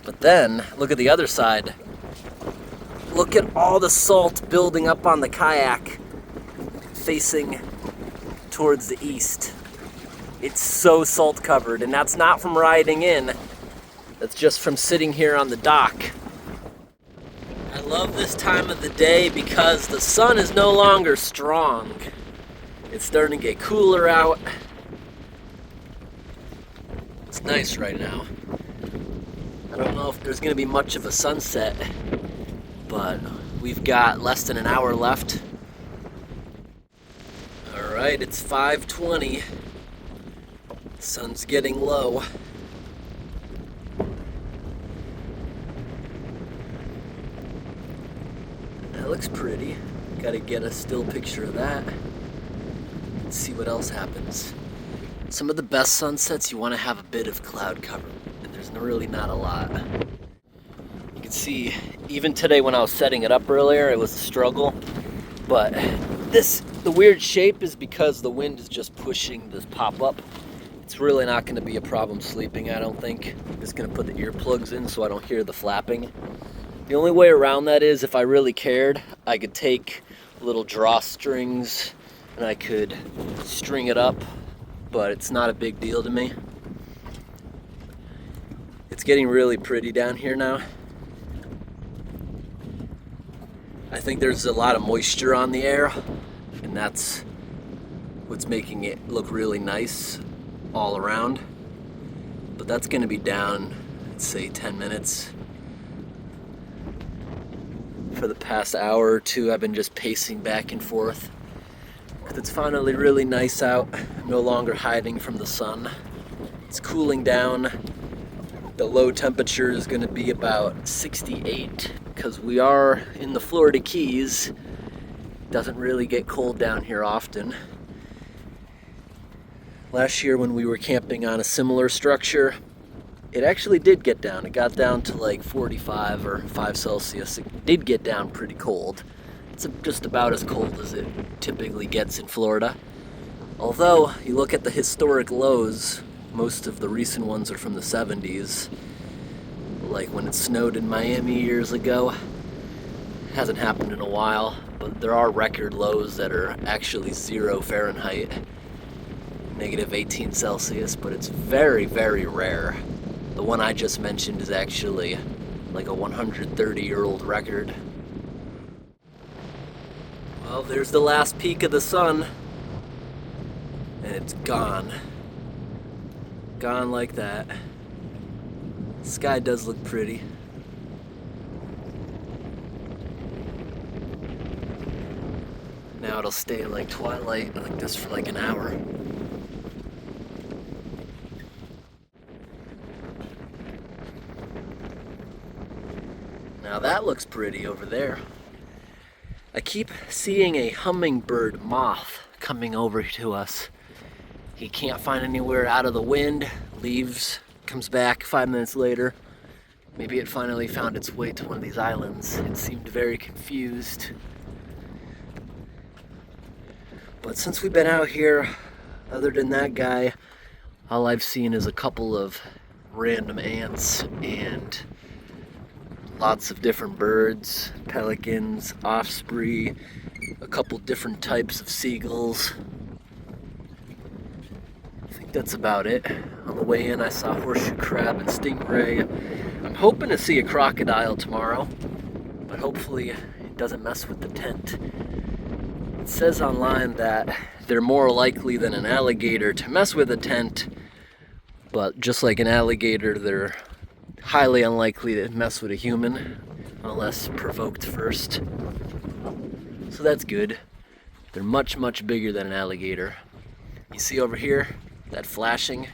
But then, look at the other side. Look at all the salt building up on the kayak, facing towards the east. It's so salt covered, and that's not from riding in. That's just from sitting here on the dock. I love this time of the day because the sun is no longer strong. It's starting to get cooler out. It's nice right now. I don't know if there's gonna be much of a sunset, but we've got less than an hour left. All right, it's 5:20. Sun's getting low. That looks pretty. Gotta get a still picture of that. Let's see what else happens. Some of the best sunsets, you want to have a bit of cloud cover, and there's really not a lot. You can see, even today when I was setting it up earlier, it was a struggle. But the weird shape is because the wind is just pushing this pop-up. It's really not going to be a problem sleeping, I don't think. I'm just going to put the earplugs in so I don't hear the flapping. The only way around that is, if I really cared, I could take little drawstrings and I could string it up, but it's not a big deal to me. It's getting really pretty down here now. I think there's a lot of moisture on the air, and that's what's making it look really nice all around. But that's going to be down, let's say 10 minutes. For the past hour or two, I've been just pacing back and forth. It's finally really nice out. I'm no longer hiding from the sun. It's cooling down. The low temperature is going to be about 68 because we are in the Florida Keys. Doesn't really get cold down here often. Last year when we were camping on a similar structure, it actually did get down. It got down to like 45 or 5 Celsius. It did get down pretty cold. It's just about as cold as it typically gets in Florida. Although, you look at the historic lows, most of the recent ones are from the 70s. Like when it snowed in Miami years ago. Hasn't happened in a while, but there are record lows that are actually 0 Fahrenheit, negative 18 Celsius, but it's very, very rare. The one I just mentioned is actually like a 130-year-old record. Well, there's the last peak of the sun, and it's gone. Gone like that. The sky does look pretty. Now it'll stay like twilight like this for like an hour. Now that looks pretty over there. I keep seeing a hummingbird moth coming over to us. He can't find anywhere out of the wind, leaves, comes back 5 minutes later. Maybe it finally found its way to one of these islands. It seemed very confused. But since we've been out here, other than that guy, all I've seen is a couple of random ants and lots of different birds, pelicans, osprey, a couple different types of seagulls. I think that's about it. On the way in, I saw horseshoe crab and stingray. I'm hoping to see a crocodile tomorrow, but hopefully it doesn't mess with the tent. It says online that they're more likely than an alligator to mess with a tent, but just like an alligator, they're highly unlikely to mess with a human unless provoked first. So that's good. They're much, much bigger than an alligator. You see over here, that flashing?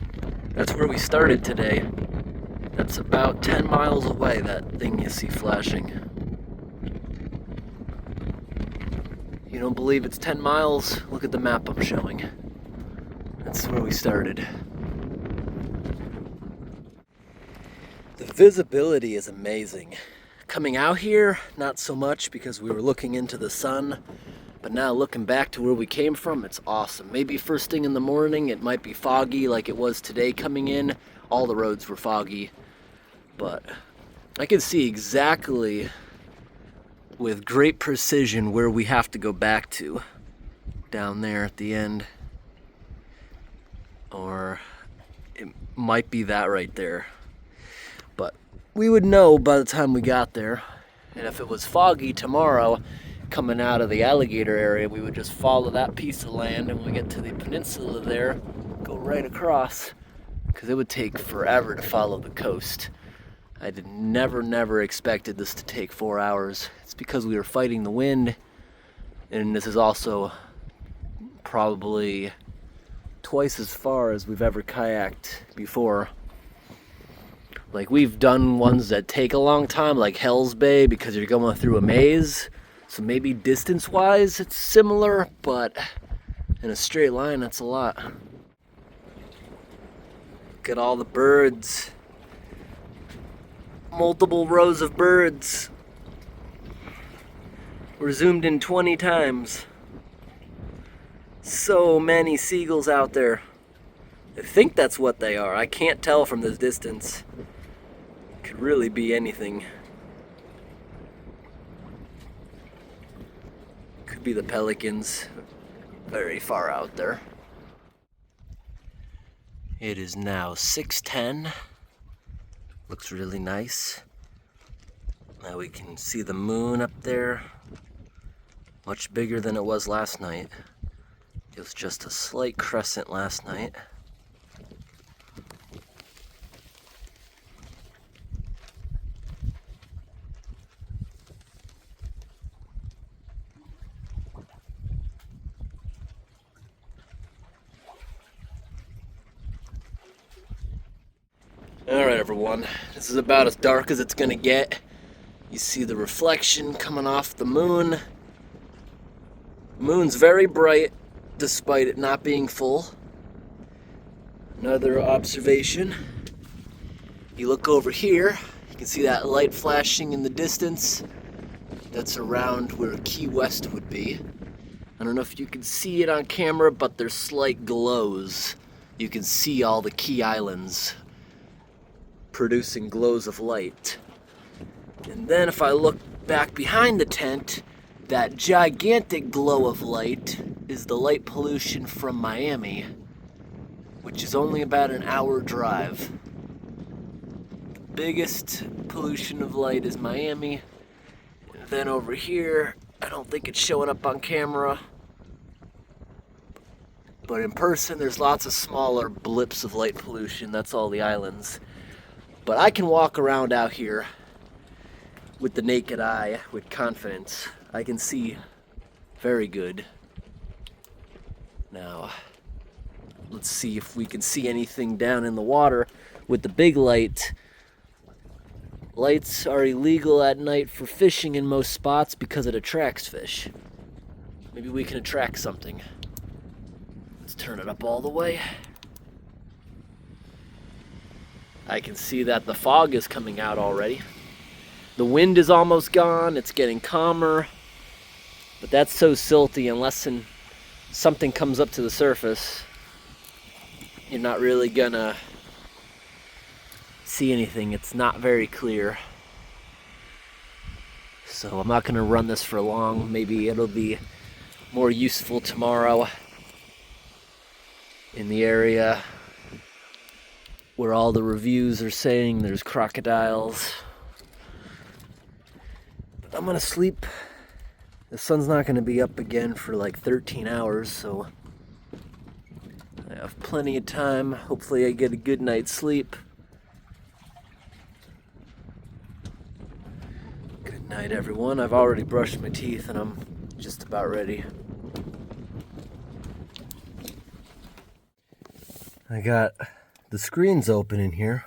That's where we started today. That's about 10 miles away, that thing you see flashing. You don't believe it's 10 miles? Look at the map I'm showing. That's where we started. The visibility is amazing. Coming out here, not so much because we were looking into the sun, but now looking back to where we came from, it's awesome. Maybe first thing in the morning, it might be foggy like it was today coming in. All the roads were foggy, but I can see exactly with great precision where we have to go back to down there at the end. Or it might be that right there. But we would know by the time we got there. And if it was foggy tomorrow, coming out of the alligator area, we would just follow that piece of land, and when we get to the peninsula there, go right across, because it would take forever to follow the coast. I did never expected this to take 4 hours. It's because we were fighting the wind, and this is also probably twice as far as we've ever kayaked before. Like, we've done ones that take a long time, like Hell's Bay, because you're going through a maze. So maybe distance-wise it's similar, but in a straight line that's a lot. Look at all the birds. Multiple rows of birds. We're zoomed in 20 times. So many seagulls out there. I think that's what they are. I can't tell from this distance. Could really be anything. Could be the pelicans. Very far out there. It is now 6:10. Looks really nice. Now we can see the moon up there. Much bigger than it was last night. It was just a slight crescent last night. Alright everyone, this is about as dark as it's gonna get. You see the reflection coming off the moon. The moon's very bright despite it not being full. Another observation. You look over here, you can see that light flashing in the distance. That's around where Key West would be. I don't know if you can see it on camera, but there's slight glows. You can see all the Key Islands producing glows of light. And then if I look back behind the tent, that gigantic glow of light is the light pollution from Miami, which is only about an hour drive. The biggest pollution of light is Miami. And then over here, I don't think it's showing up on camera, but in person there's lots of smaller blips of light pollution. That's all the islands. But I can walk around out here with the naked eye with confidence. I can see very good. Now, let's see if we can see anything down in the water with the big light. Lights are illegal at night for fishing in most spots because it attracts fish. Maybe we can attract something. Let's turn it up all the way. I can see that the fog is coming out already. The wind is almost gone, it's getting calmer. But that's so silty, unless something comes up to the surface, you're not really gonna see anything. It's not very clear. So I'm not gonna run this for long. Maybe it'll be more useful tomorrow in the area where all the reviews are saying there's crocodiles. But I'm gonna sleep. The sun's not gonna be up again for like 13 hours, so I have plenty of time. Hopefully I get a good night's sleep. Good night, everyone. I've already brushed my teeth and I'm just about ready. I got the screen's open in here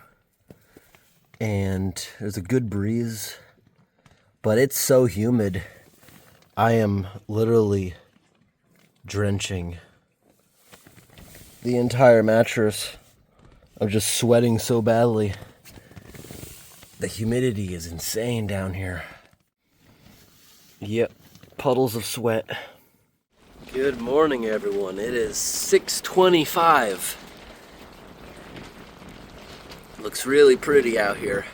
and there's a good breeze, but it's so humid. I am literally drenching the entire mattress. I'm just sweating so badly. The humidity is insane down here. Yep, puddles of sweat. Good morning, everyone. It is 6:25. Looks really pretty out here.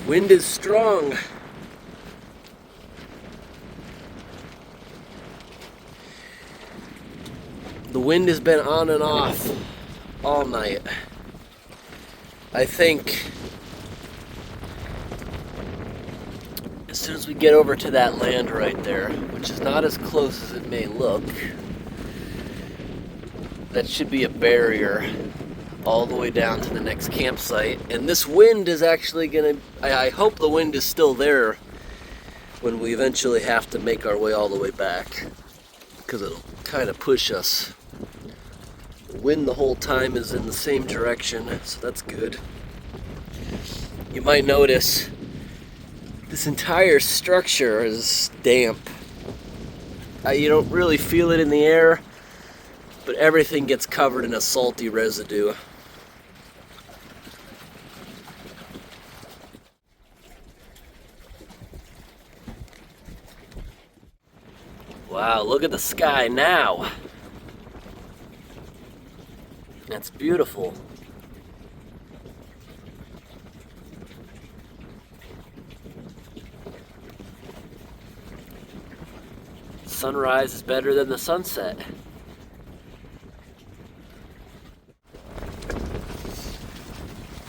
Wind is strong. The wind has been on and off all night. I think as soon as we get over to that land right there, which is not as close as it may look, that should be a barrier all the way down to the next campsite. And this wind is actually gonna, I hope the wind is still there when we eventually have to make our way all the way back, because it'll kind of push us. The wind the whole time is in the same direction, so that's good. You might notice This entire structure is damp. You don't really feel it in the air, but everything gets covered in a salty residue. Wow, look at the sky now. That's beautiful. Sunrise is better than the sunset.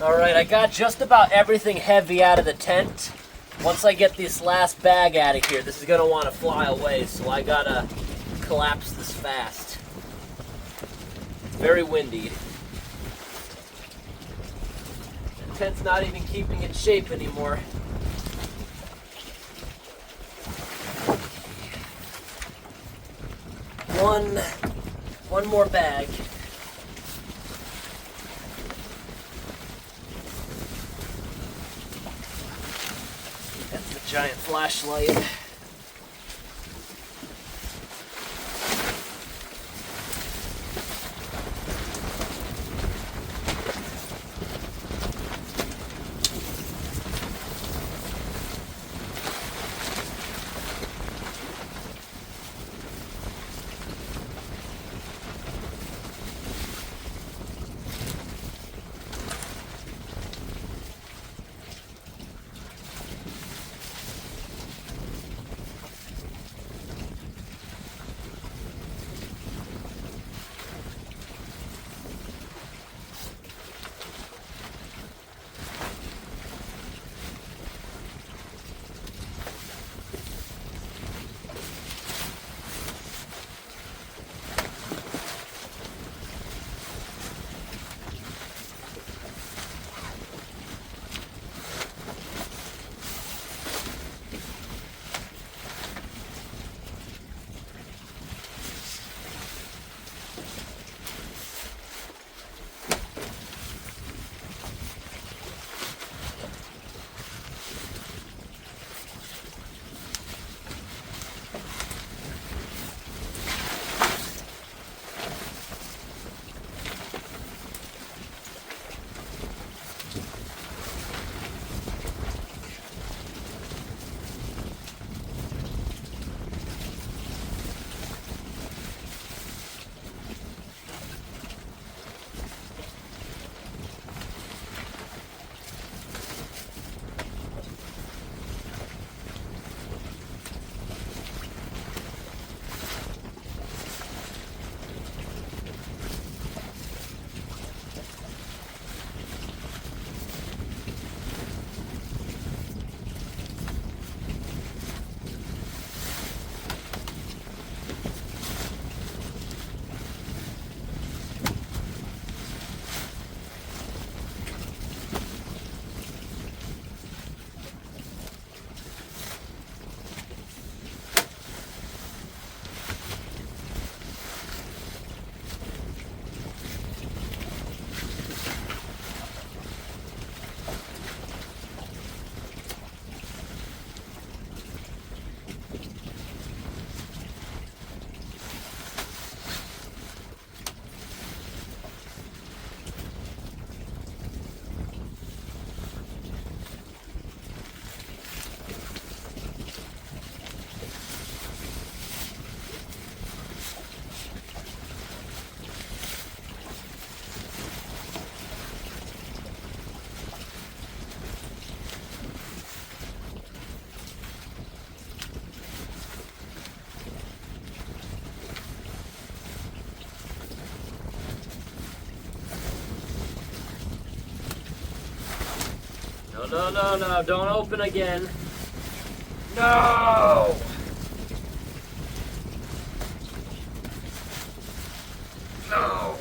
All right, I got just about everything heavy out of the tent. Once I get this last bag out of here, this is gonna want to fly away, so I gotta collapse this fast. It's very windy. The tent's not even keeping its shape anymore. One more bag. That's the giant flashlight. No, don't open again. No! No!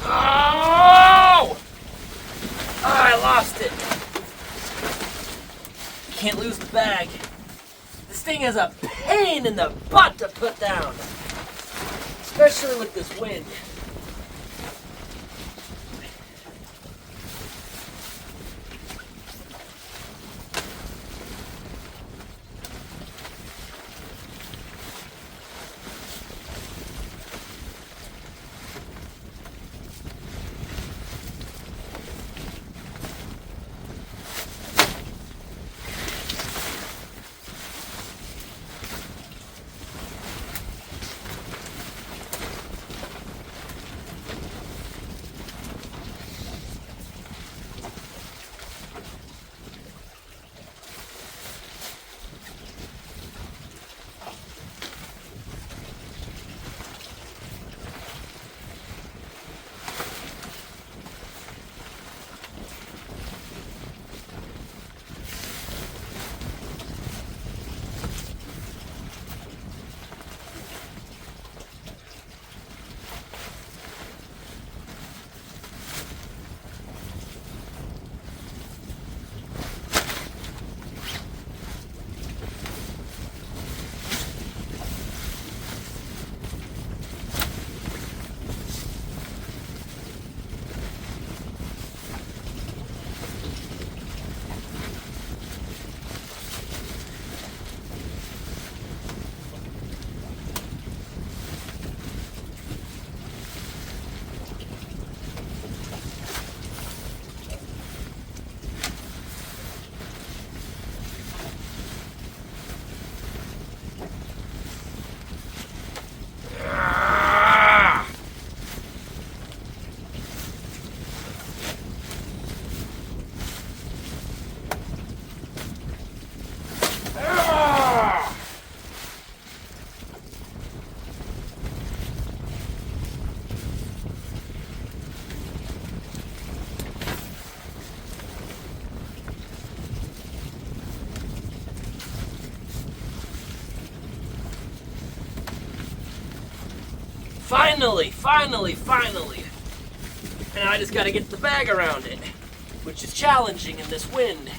Oh! I lost it. Can't lose the bag. This thing is a pain in the butt to put down. Especially with this wind. Finally. And I just gotta get the bag around it, which is challenging in this wind.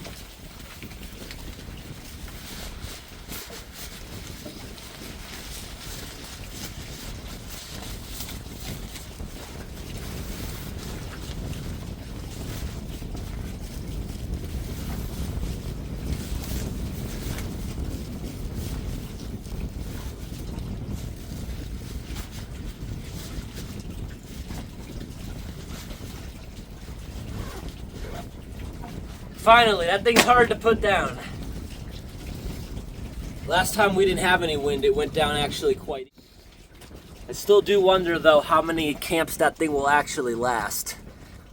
Finally, that thing's hard to put down. Last time we didn't have any wind, it went down actually quite. I still do wonder though how many camps that thing will actually last.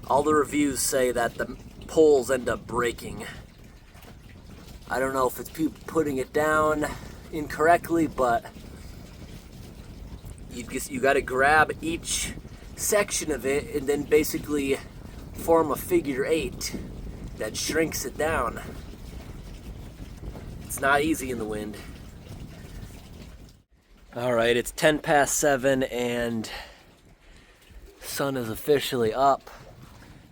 All the reviews say that the poles end up breaking. I don't know if it's people putting it down incorrectly, but you got to grab each section of it and then basically form a figure 8 that shrinks it down. It's not easy in the wind. All right, it's 10 past 7 and the sun is officially up.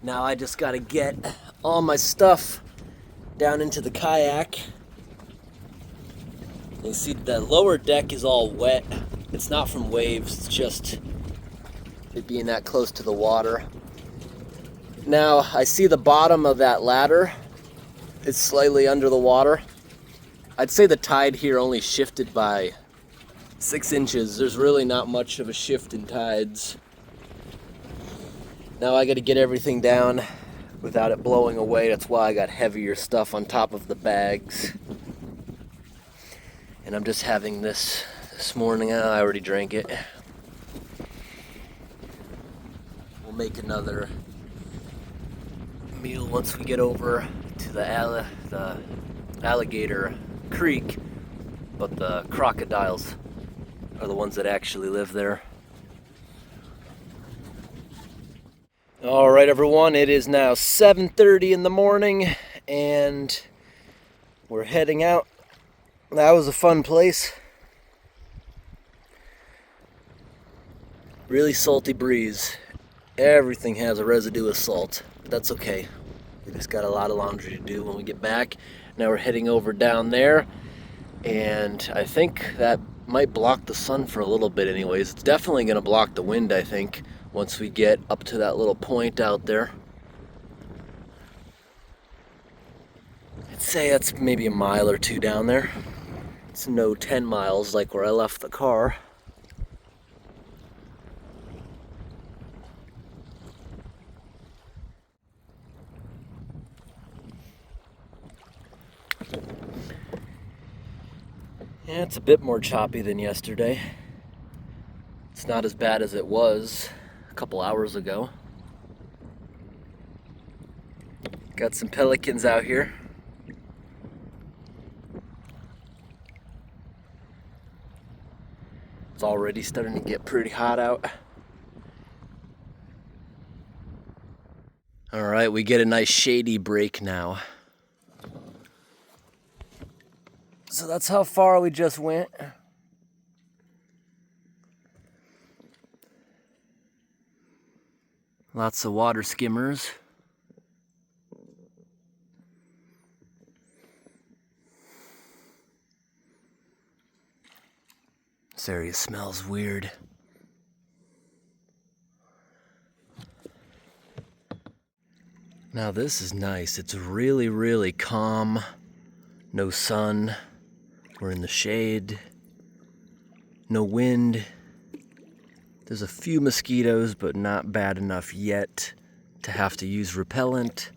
Now I just gotta get all my stuff down into the kayak. You see the lower deck is all wet. It's not from waves, it's just it being that close to the water. Now I see the bottom of that ladder. It's slightly under the water. I'd say the tide here only shifted by 6 inches. There's really not much of a shift in tides. Now I gotta get everything down without it blowing away. That's why I got heavier stuff on top of the bags. And I'm just having this morning. I already drank it. We'll make another meal once we get over to the alligator creek, but the crocodiles are the ones that actually live there. All right, everyone, it is now 7:30 in the morning and we're heading out. That was a fun place. Really salty breeze. Everything has a residue of salt. That's okay. We just got a lot of laundry to do when we get back. Now we're heading over down there, and I think that might block the sun for a little bit anyways. It's definitely going to block the wind, I think, once we get up to that little point out there. I'd say that's maybe a mile or two down there. It's no 10 miles like where I left the car. Yeah, it's a bit more choppy than yesterday. It's not as bad as it was a couple hours ago. Got some pelicans out here. It's already starting to get pretty hot out. All right, we get a nice shady break now. So that's how far we just went. Lots of water skimmers. This area smells weird. Now this is nice. It's really, really calm. No sun. We're in the shade. No wind. There's a few mosquitoes, but not bad enough yet to have to use repellent.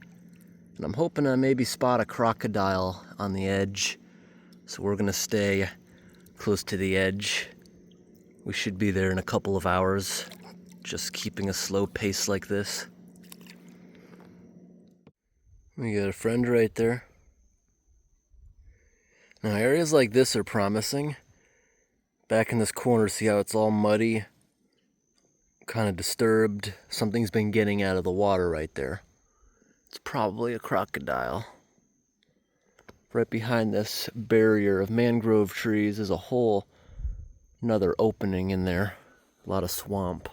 And I'm hoping I maybe spot a crocodile on the edge. So we're gonna stay close to the edge. We should be there in a couple of hours, just keeping a slow pace like this. We got a friend right there. Now areas like this are promising. Back in this corner, see how it's all muddy? Kind of disturbed. Something's been getting out of the water right there. It's probably a crocodile. Right behind this barrier of mangrove trees is a hole, another opening in there. A lot of swamp.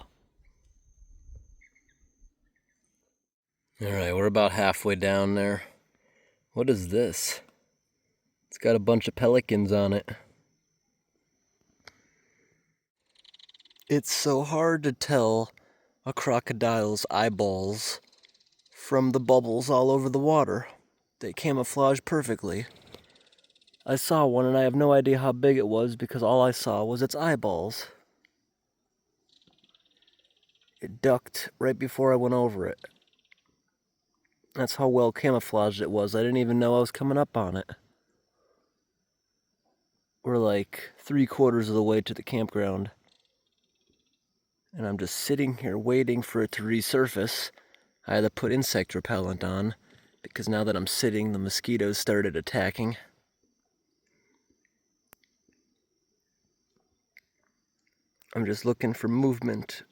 Alright, we're about halfway down there. What is this? It's got a bunch of pelicans on it. It's so hard to tell a crocodile's eyeballs from the bubbles all over the water. They camouflage perfectly. I saw one and I have no idea how big it was because all I saw was its eyeballs. It ducked right before I went over it. That's how well camouflaged it was. I didn't even know I was coming up on it. We're like 3/4 of the way to the campground. And I'm just sitting here waiting for it to resurface. I had to put insect repellent on because now that I'm sitting, the mosquitoes started attacking. I'm just looking for movement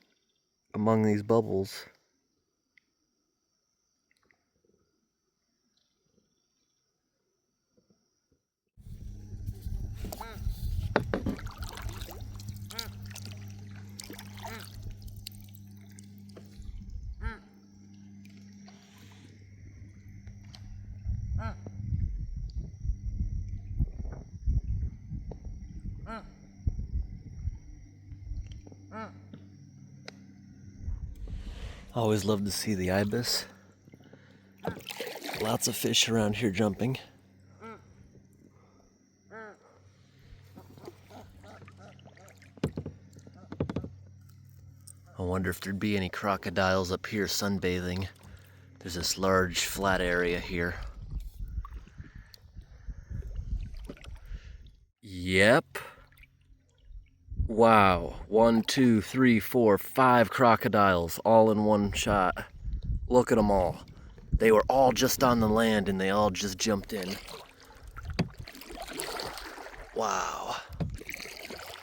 among these bubbles. Always love to see the ibis. Lots of fish around here jumping. I wonder if there'd be any crocodiles up here sunbathing. There's this large flat area here. Yep. Wow. 1, 2, 3, 4, 5 crocodiles all in one shot. Look at them all. They were all just on the land and they all just jumped in. Wow.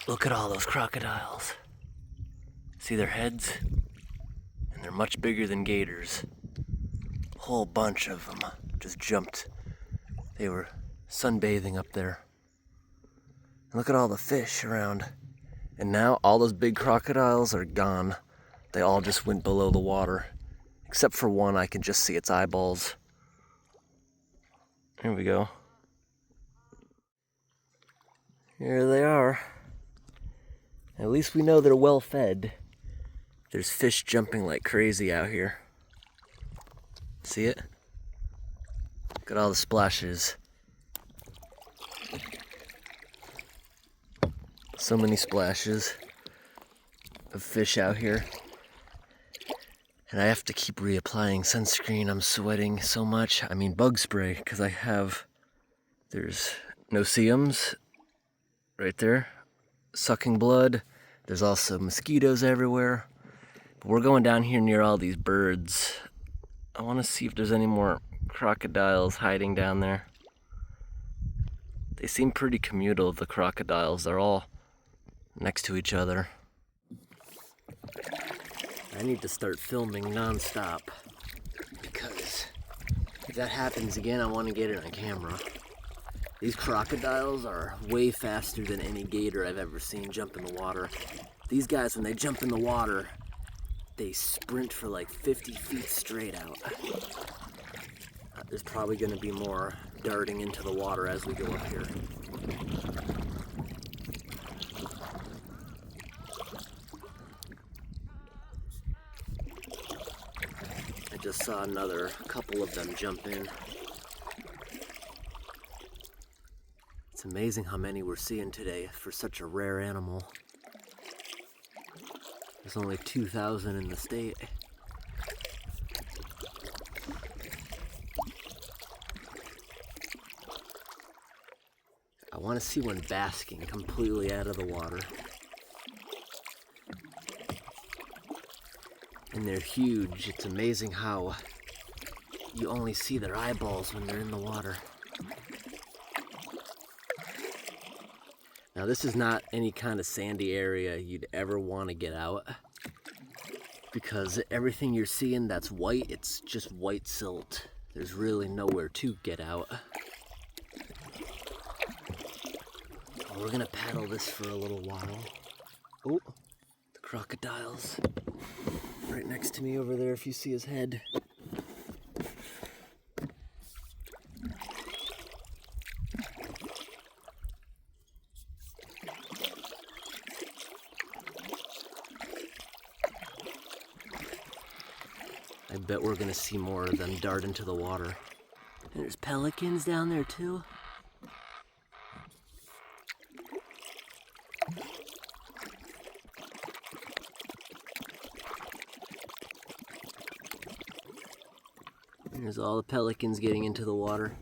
Look at all those crocodiles. See their heads? And they're much bigger than gators. A whole bunch of them just jumped. They were sunbathing up there. And look at all the fish around. And now all those big crocodiles are gone. They all just went below the water. Except for one, I can just see its eyeballs. Here we go. Here they are. At least we know they're well fed. There's fish jumping like crazy out here. See it? Look at all the splashes. So many splashes of fish out here. And I have to keep reapplying sunscreen. I'm sweating so much. I mean bug spray, because there's no-see-ums right there, sucking blood. There's also mosquitoes everywhere. But we're going down here near all these birds. I want to see if there's any more crocodiles hiding down there. They seem pretty communal, the crocodiles. They're all next to each other. I need to start filming non-stop because if that happens again, I want to get it on camera. These crocodiles are way faster than any gator I've ever seen jump in the water. These guys, when they jump in the water, they sprint for like 50 feet straight out. There's probably going to be more darting into the water as we go up here. I just saw another couple of them jump in. It's amazing how many we're seeing today for such a rare animal. There's only 2,000 in the state. I want to see one basking completely out of the water. And they're huge. It's amazing how you only see their eyeballs when they're in the water. Now this is not any kind of sandy area you'd ever want to get out, because everything you're seeing that's white, it's just white silt. There's really nowhere to get out. We're gonna paddle this for a little while. Oh, the Crocodiles. Right next to me over there if you see his head. I bet we're gonna see more of them dart into the water. And there's pelicans down there too. There's all the pelicans getting into the water.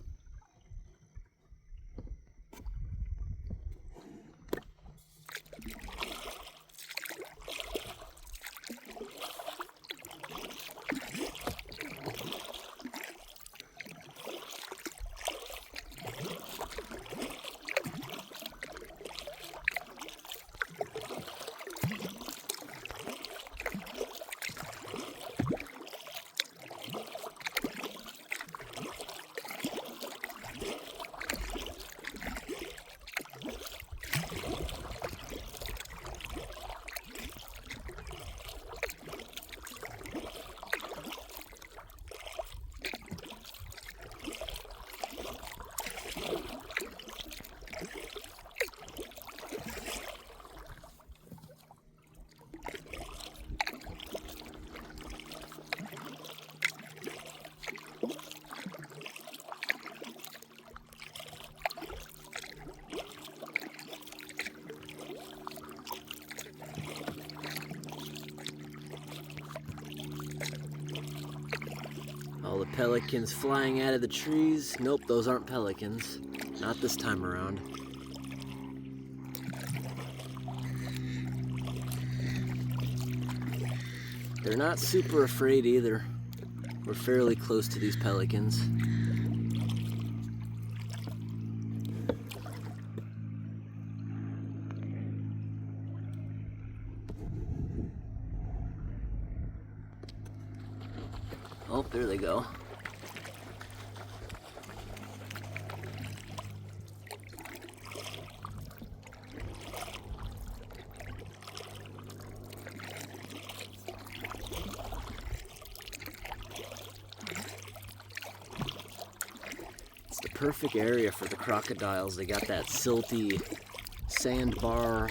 All the pelicans flying out of the trees. Nope, those aren't pelicans. Not this time around. They're not super afraid either. We're fairly close to these pelicans. Oh, there they go. It's the perfect area for the crocodiles. They got that silty sandbar,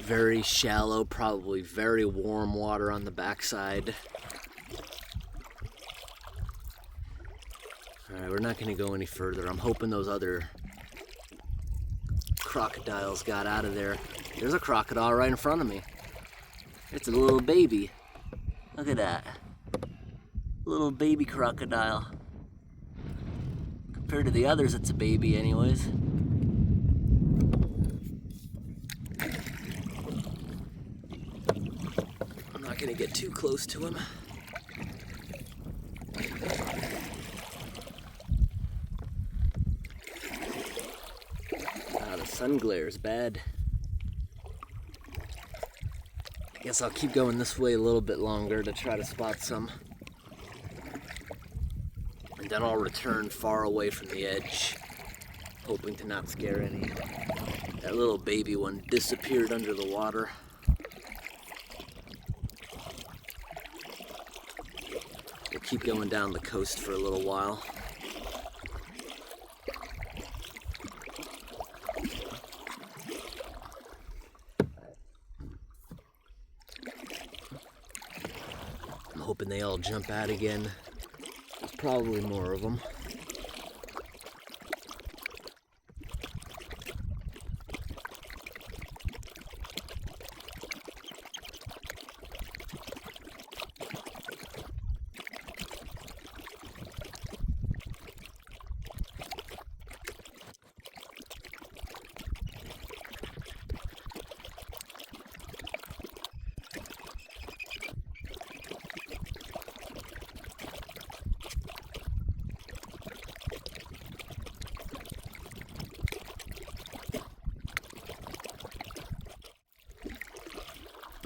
very shallow, probably very warm water on the backside. Alright, we're not going to go any further. I'm hoping those other crocodiles got out of there. There's a crocodile right in front of me. It's a little baby. Look at that. Little baby crocodile. Compared to the others, it's a baby anyways. I'm not going to get too close to him. The sun glare is bad. Guess I'll keep going this way a little bit longer to try to spot some. And then I'll return far away from the edge, hoping to not scare any. That little baby one disappeared under the water. We'll keep going down the coast for a little while. Hoping they all jump out again. There's probably more of them.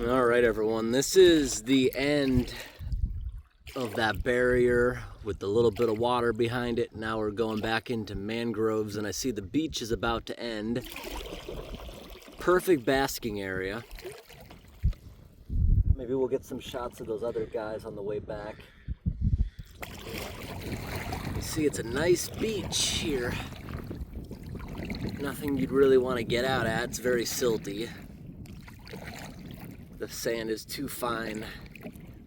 All right, everyone, this is the end of that barrier with the little bit of water behind it. Now we're going back into mangroves, and I see the beach is about to end. perfect basking area. Maybe we'll get some shots of those other guys on the way back. You see, it's a nice beach here. Nothing you'd really want to get out at. It's very silty. The sand is too fine.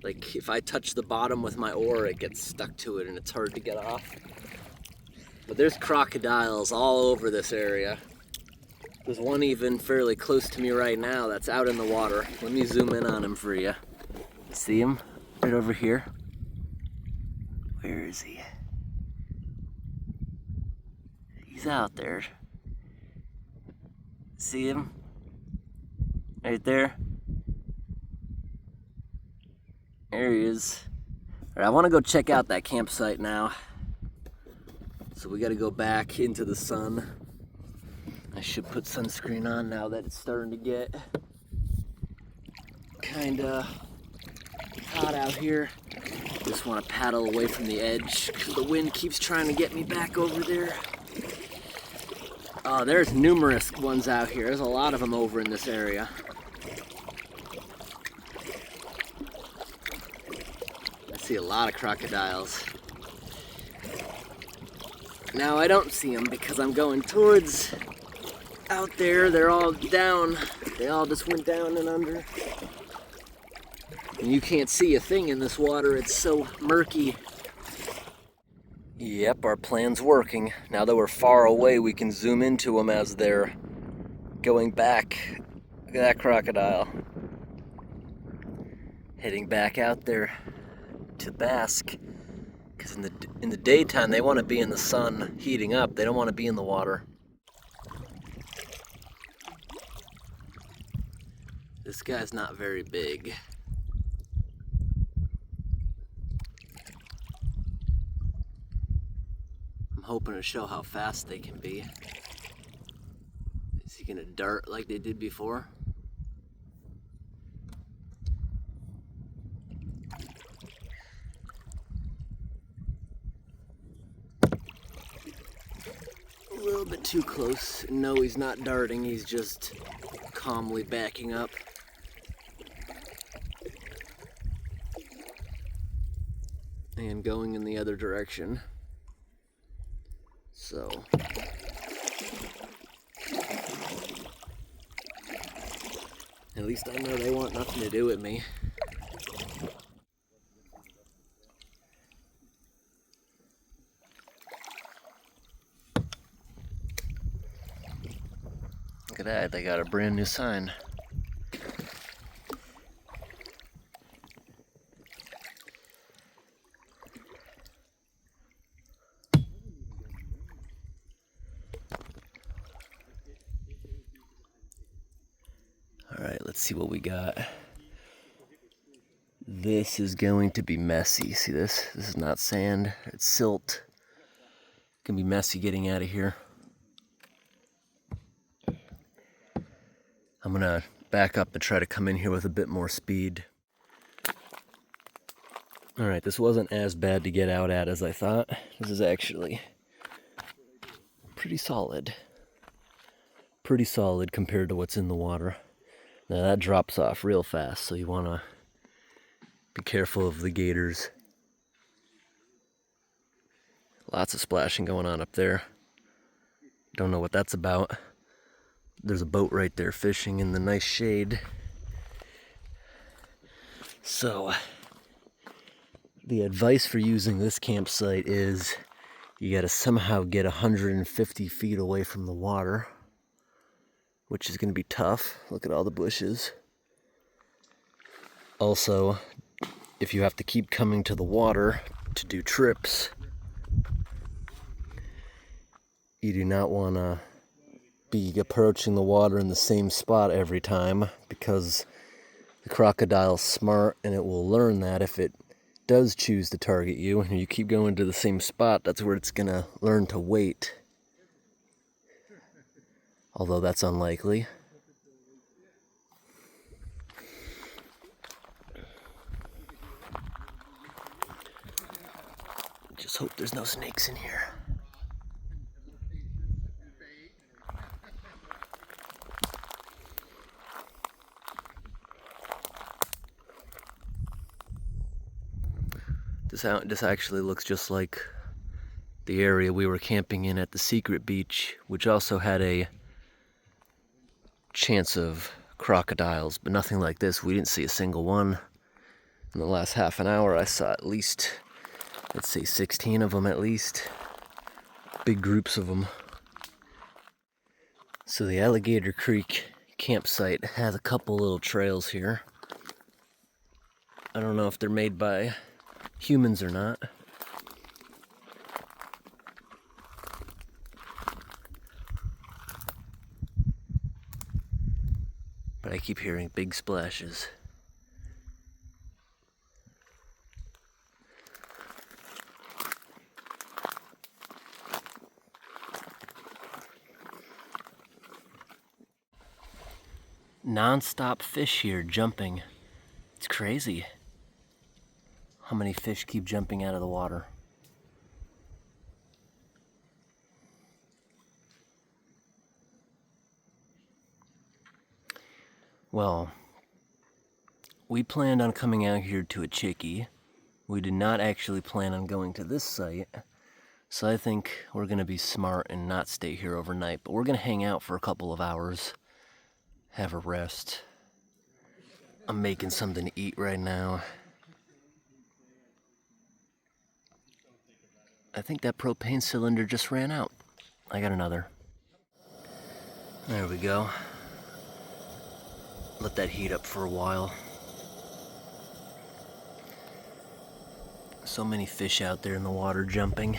Like, if I touch the bottom with my oar, it gets stuck to it and it's hard to get off. But there's crocodiles all over this area. There's one even fairly close to me right now that's out in the water. Let me zoom in on him for you. See him? Right over here. Where is he? He's out there. See him? Right there. There he is. All right, I want to go check out that campsite now. So we got to go back into the sun. I should put sunscreen on now that it's starting to get kind of hot out here. Just want to paddle away from the edge because the wind keeps trying to get me back over there. Oh, there's numerous ones out here. There's a lot of them over in this area. I see a lot of crocodiles. Now I don't see them because I'm going towards out there. They're all down. They all just went down and under. And you can't see a thing in this water. It's so murky. Yep, our plan's working. Now that we're far away, we can zoom into them as they're going back. Look at that crocodile. Heading back out there to bask. Because in the daytime, they want to be in the sun heating up. They don't want to be in the water. This guy's not very big. I'm hoping to show how fast they can be. Is he gonna dart like they did before? A little bit too close. No, he's not darting, he's just calmly backing up. And going in the other direction. So at least I know they want nothing to do with me. Look at that, they got a brand new sign. Alright, let's see what we got. This is going to be messy. See this? This is not sand, it's silt. It's gonna be messy getting out of here. I'm gonna back up and try to come in here with a bit more speed. Alright, this wasn't as bad to get out at as I thought. This is actually pretty solid. Pretty solid compared to what's in the water. Now that drops off real fast, so you want to be careful of the gators. Lots of splashing going on up there. Don't know what that's about. There's a boat right there fishing in the nice shade. So, the advice for using this campsite is you got to somehow get 150 feet away from the water, which is going to be tough. Look at all the bushes. Also, if you have to keep coming to the water to do trips, you do not want to be approaching the water in the same spot every time, because the crocodile's smart and it will learn that if it does choose to target you and you keep going to the same spot, that's where it's going to learn to wait. Although that's unlikely. Just hope there's no snakes in here. This actually looks just like the area we were camping in at the secret beach, which also had a chance of crocodiles, but nothing like this. We didn't see a single one. In the last half an hour, I saw at least, let's say 16 of them at least. Big groups of them. So the Alligator Creek campsite has a couple little trails here. I don't know if they're made by humans or not. But I keep hearing big splashes. Non-stop fish here jumping. It's crazy how many fish keep jumping out of the water. Well, we planned on coming out here to a chicky. We did not actually plan on going to this site. So I think we're gonna be smart and not stay here overnight, but we're gonna hang out for a couple of hours, have a rest. I'm making something to eat right now. I think that propane cylinder just ran out. I got another. There we go. Let that heat up for a while. So many fish out there in the water jumping.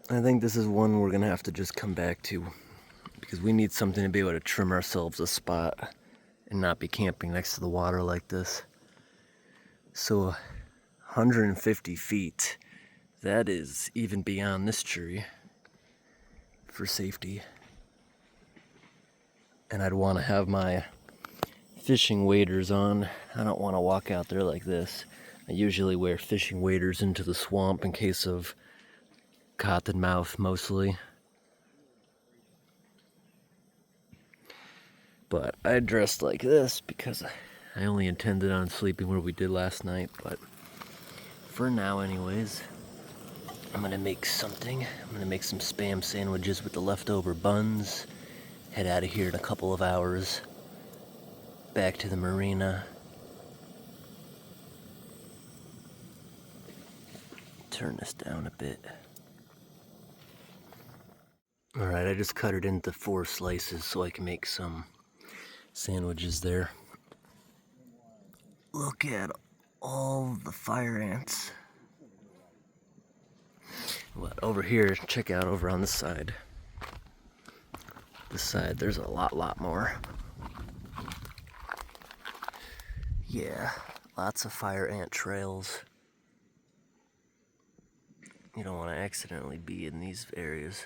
I think this is one we're gonna have to just come back to, because we need something to be able to trim ourselves a spot and not be camping next to the water like this. So 150 feet, that is even beyond this tree for safety. And I'd want to have my fishing waders on. I don't want to walk out there like this. I usually wear fishing waders into the swamp in case of cottonmouth mostly. But I dressed like this because I only intended on sleeping where we did last night, but for now anyways, I'm gonna make something. I'm gonna make some Spam sandwiches with the leftover buns, head out of here in a couple of hours, back to the marina. Turn this down a bit. Alright, I just cut it into 4 slices so I can make some sandwiches there. Look at all the fire ants. But over here, check out over on this side. This side, there's a lot more. Yeah, lots of fire ant trails. You don't want to accidentally be in these areas.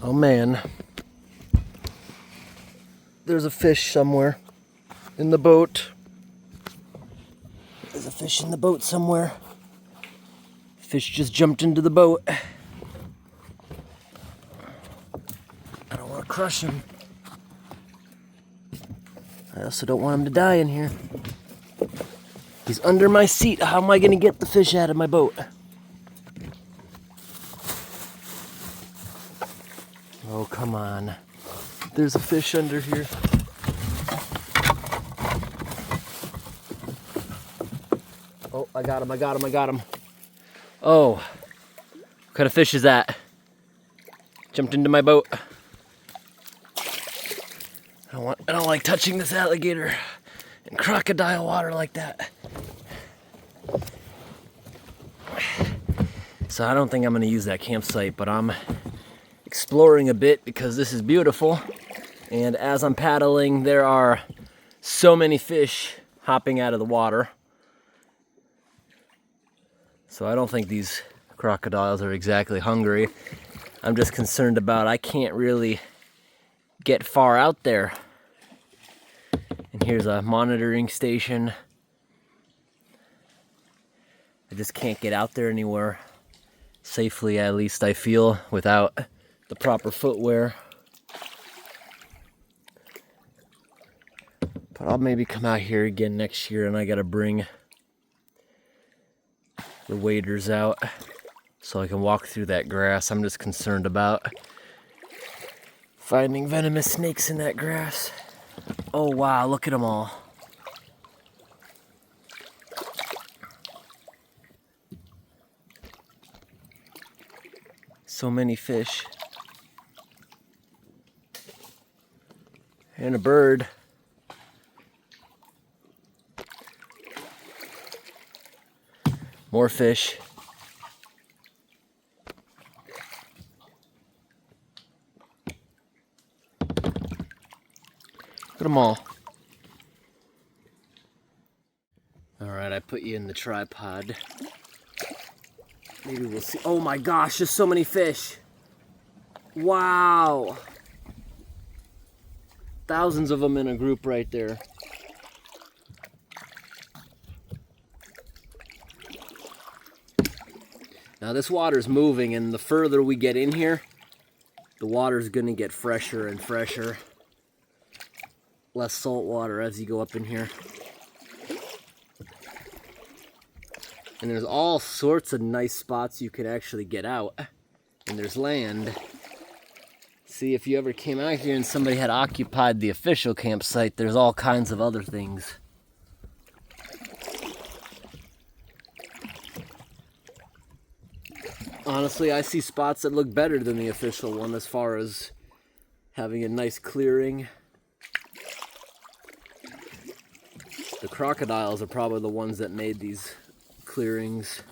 Oh man, there's a fish somewhere in the boat. There's a fish in the boat somewhere. Fish just jumped into the boat. I don't want to crush him. I also don't want him to die in here. He's under my seat. How am I going to get the fish out of my boat? Oh, come on. There's a fish under here. Oh, I got him. Oh, what kind of fish is that? Jumped into my boat. I don't like touching this alligator in crocodile water like that. So I don't think I'm gonna use that campsite, but I'm exploring a bit because this is beautiful. And as I'm paddling, there are so many fish hopping out of the water. So I don't think these crocodiles are exactly hungry. I'm just concerned about I can't really get far out there. And here's a monitoring station. I just can't get out there anywhere safely, at least I feel, without the proper footwear. But I'll maybe come out here again next year, and I gotta bring the waders out so I can walk through that grass. I'm just concerned about finding venomous snakes in that grass. Oh wow, look at them all. So many fish. And a bird. More fish. Look at them all. Alright, I put you in the tripod. Maybe we'll see. Oh my gosh, there's so many fish. Wow. Thousands of them in a group right there. Now this water's moving, and the further we get in here, the water's gonna get fresher and fresher. Less salt water as you go up in here. And there's all sorts of nice spots you could actually get out. And there's land. See, if you ever came out here and somebody had occupied the official campsite, there's all kinds of other things. Honestly, I see spots that look better than the official one as far as having a nice clearing. The crocodiles are probably the ones that made these clearings.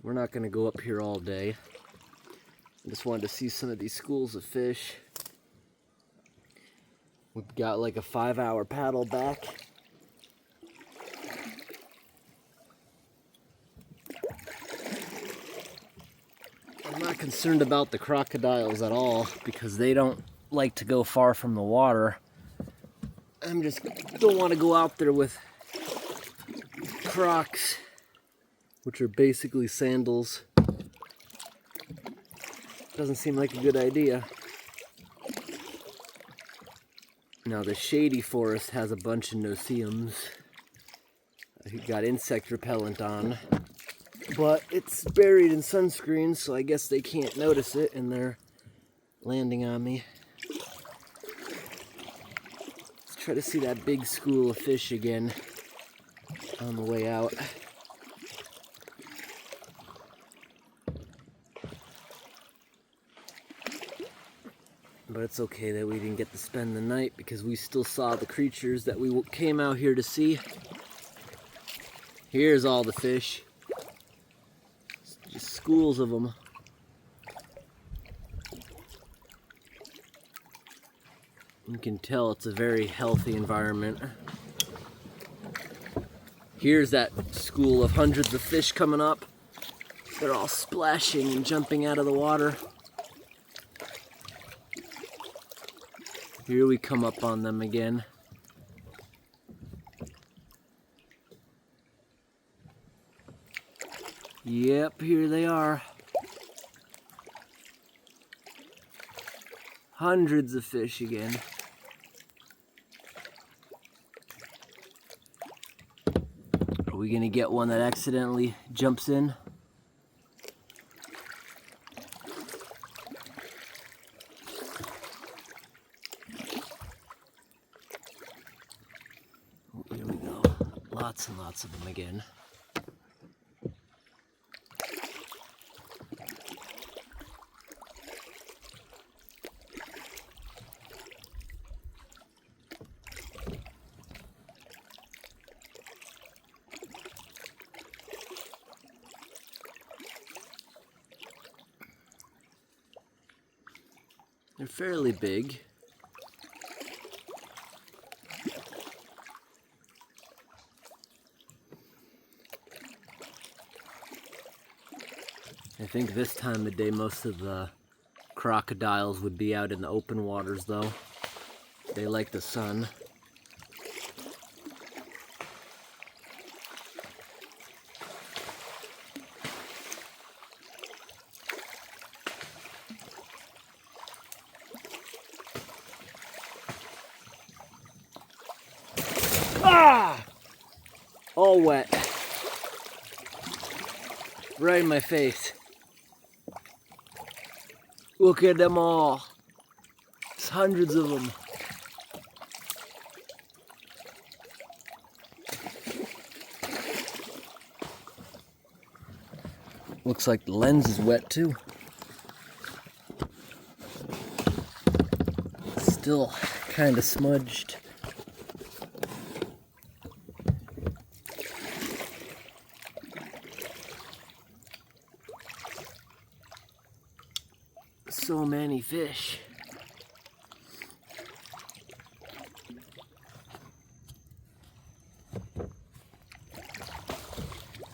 We're not going to go up here all day. I just wanted to see some of these schools of fish. We've got like a 5-hour paddle back. I'm not concerned about the crocodiles at all because they don't like to go far from the water. I'm just don't want to go out there with Crocs, which are basically sandals. Doesn't seem like a good idea. Now the shady forest has a bunch of no-see-ums. I got insect repellent on, but it's buried in sunscreen, so I guess they can't notice it, and they're landing on me. Let's try to see that big school of fish again on the way out. But it's okay that we didn't get to spend the night because we still saw the creatures that we came out here to see. Here's all the fish. Just schools of them. You can tell it's a very healthy environment. Here's that school of hundreds of fish coming up. They're all splashing and jumping out of the water. Here we come up on them again. Yep, here they are. Hundreds of fish again. Are we gonna get one that accidentally jumps in? Oh, here we go. Lots and lots of them again. They're fairly big. I think this time of day most of the crocodiles would be out in the open waters though. They like the sun. Ah! All wet. Right in my face. Look at them all. There's hundreds of them. Looks like the lens is wet too. Still kind of smudged. So many fish.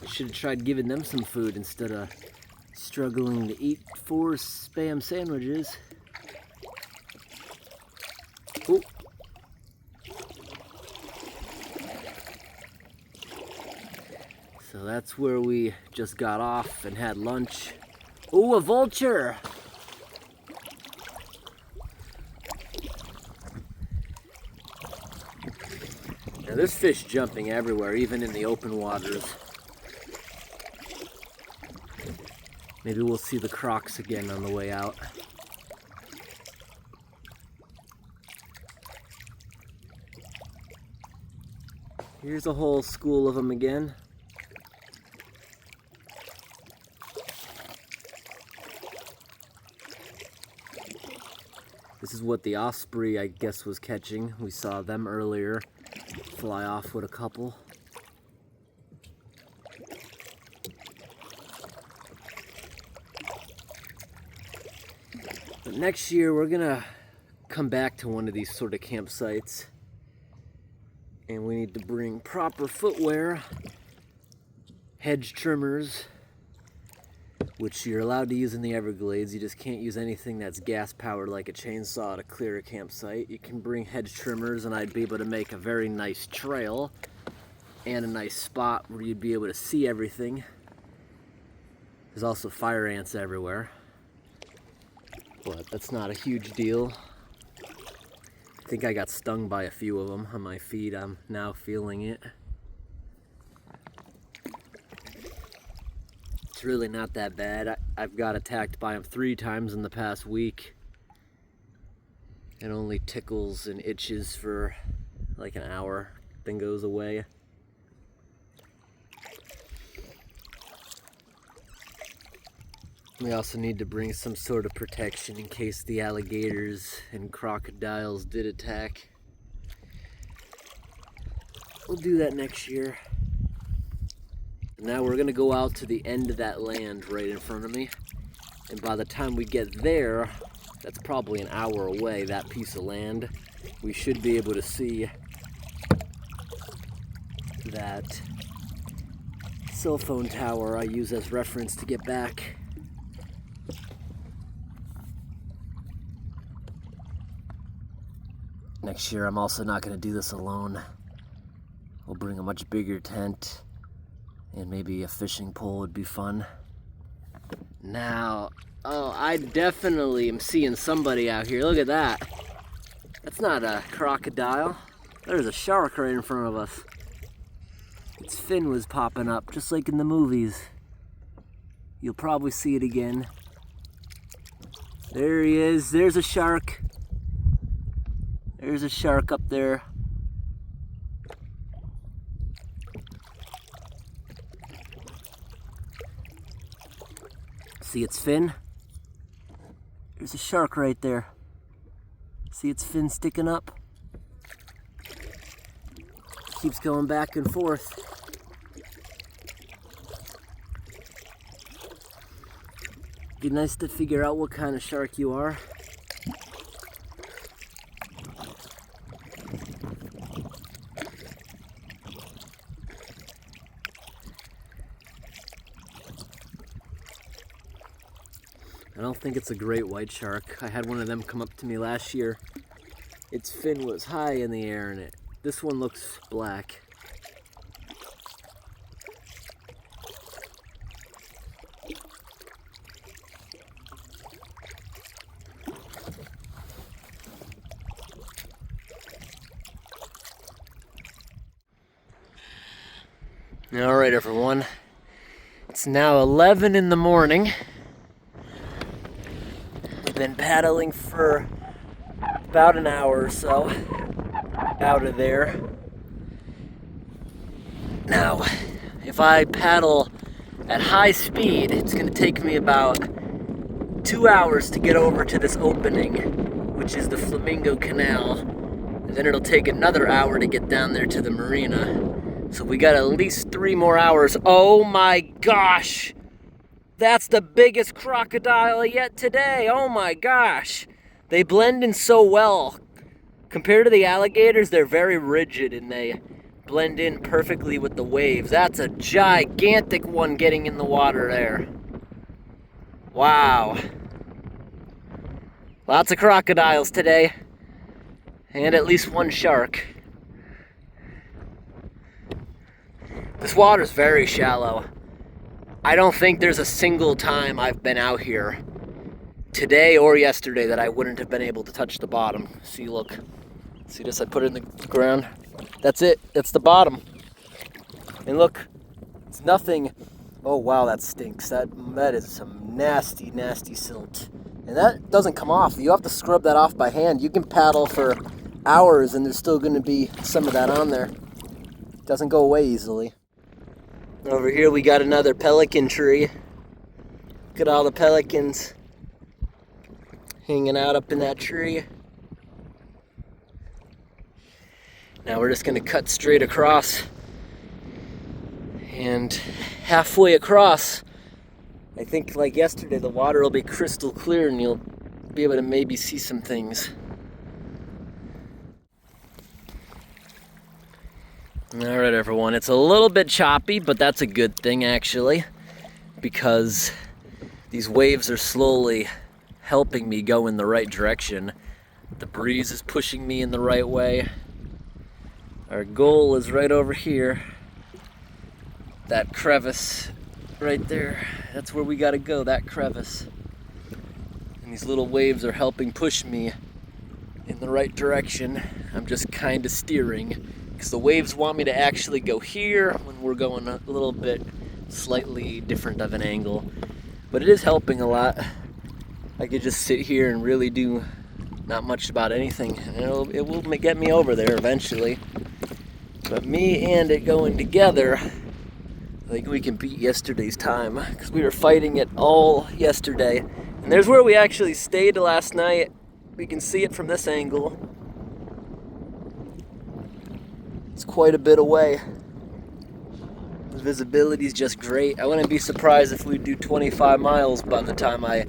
Should have tried giving them some food instead of struggling to eat 4 Spam sandwiches. Ooh. So that's where we just got off and had lunch. Ooh, a vulture! Now there's fish jumping everywhere, even in the open waters. Maybe we'll see the crocs again on the way out. Here's a whole school of them again. This is what the osprey, I guess, was catching. We saw them earlier fly off with a couple. But next year we're gonna come back to one of these sort of campsites, and we need to bring proper footwear, hedge trimmers, which you're allowed to use in the Everglades. You just can't use anything that's gas powered like a chainsaw to clear a campsite. You can bring hedge trimmers and I'd be able to make a very nice trail and a nice spot where you'd be able to see everything. There's also fire ants everywhere, but that's not a huge deal. I think I got stung by a few of them on my feet. I'm now feeling it. It's really not that bad. I've got attacked by them 3 times in the past week. It only tickles and itches for like an hour, then goes away. We also need to bring some sort of protection in case the alligators and crocodiles did attack. We'll do that next year. Now we're gonna go out to the end of that land right in front of me. And by the time we get there, that's probably an hour away, that piece of land, we should be able to see that cell phone tower I use as reference to get back. Next year I'm also not gonna do this alone. We'll bring a much bigger tent. And maybe a fishing pole would be fun. Now, oh, I definitely am seeing somebody out here. Look at that. That's not a crocodile. There's a shark right in front of us. Its fin was popping up, just like in the movies. You'll probably see it again. There he is. There's a shark. There's a shark up there. See its fin? There's a shark right there. See its fin sticking up? Keeps going back and forth. Be nice to figure out what kind of shark you are. I don't think it's a great white shark. I had one of them come up to me last year. Its fin was high in the air and this one looks black. All right, everyone. It's now 11 in the morning. We've been paddling for about an hour or so out of there. Now, if I paddle at high speed, it's gonna take me about 2 hours to get over to this opening, which is the Flamingo Canal. And then it'll take another hour to get down there to the marina. So we got at least 3 more hours. Oh my gosh! That's the biggest crocodile yet today. Oh my gosh! They blend in so well. Compared to the alligators, they're very rigid and they blend in perfectly with the waves. That's a gigantic one getting in the water there. Wow. Lots of crocodiles today. And at least one shark. This water's very shallow. I don't think there's a single time I've been out here, today or yesterday, that I wouldn't have been able to touch the bottom. See, look. See this? I put it in the ground. That's it. That's the bottom. And look, it's nothing. Oh wow, that stinks. That is some nasty, nasty silt. And that doesn't come off. You have to scrub that off by hand. You can paddle for hours and there's still going to be some of that on there. It doesn't go away easily. Over here we got another pelican tree. Look at all the pelicans hanging out up in that tree. Now we're just gonna cut straight across. And halfway across, I think like yesterday, the water will be crystal clear and you'll be able to maybe see some things. All right, everyone, it's a little bit choppy, but that's a good thing actually, because these waves are slowly helping me go in the right direction. The breeze is pushing me in the right way. Our goal is right over here. That crevice right there, that's where we gotta go, that crevice. And these little waves are helping push me in the right direction. I'm just kind of steering, because the waves want me to actually go here when we're going a little bit slightly different of an angle. But it is helping a lot. I could just sit here and really do not much about anything. And it will get me over there eventually. But me and it going together, I think we can beat yesterday's time, because we were fighting it all yesterday. And there's where we actually stayed last night. We can see it from this angle. It's quite a bit away. The visibility is just great. I wouldn't be surprised if we do 25 miles by the time I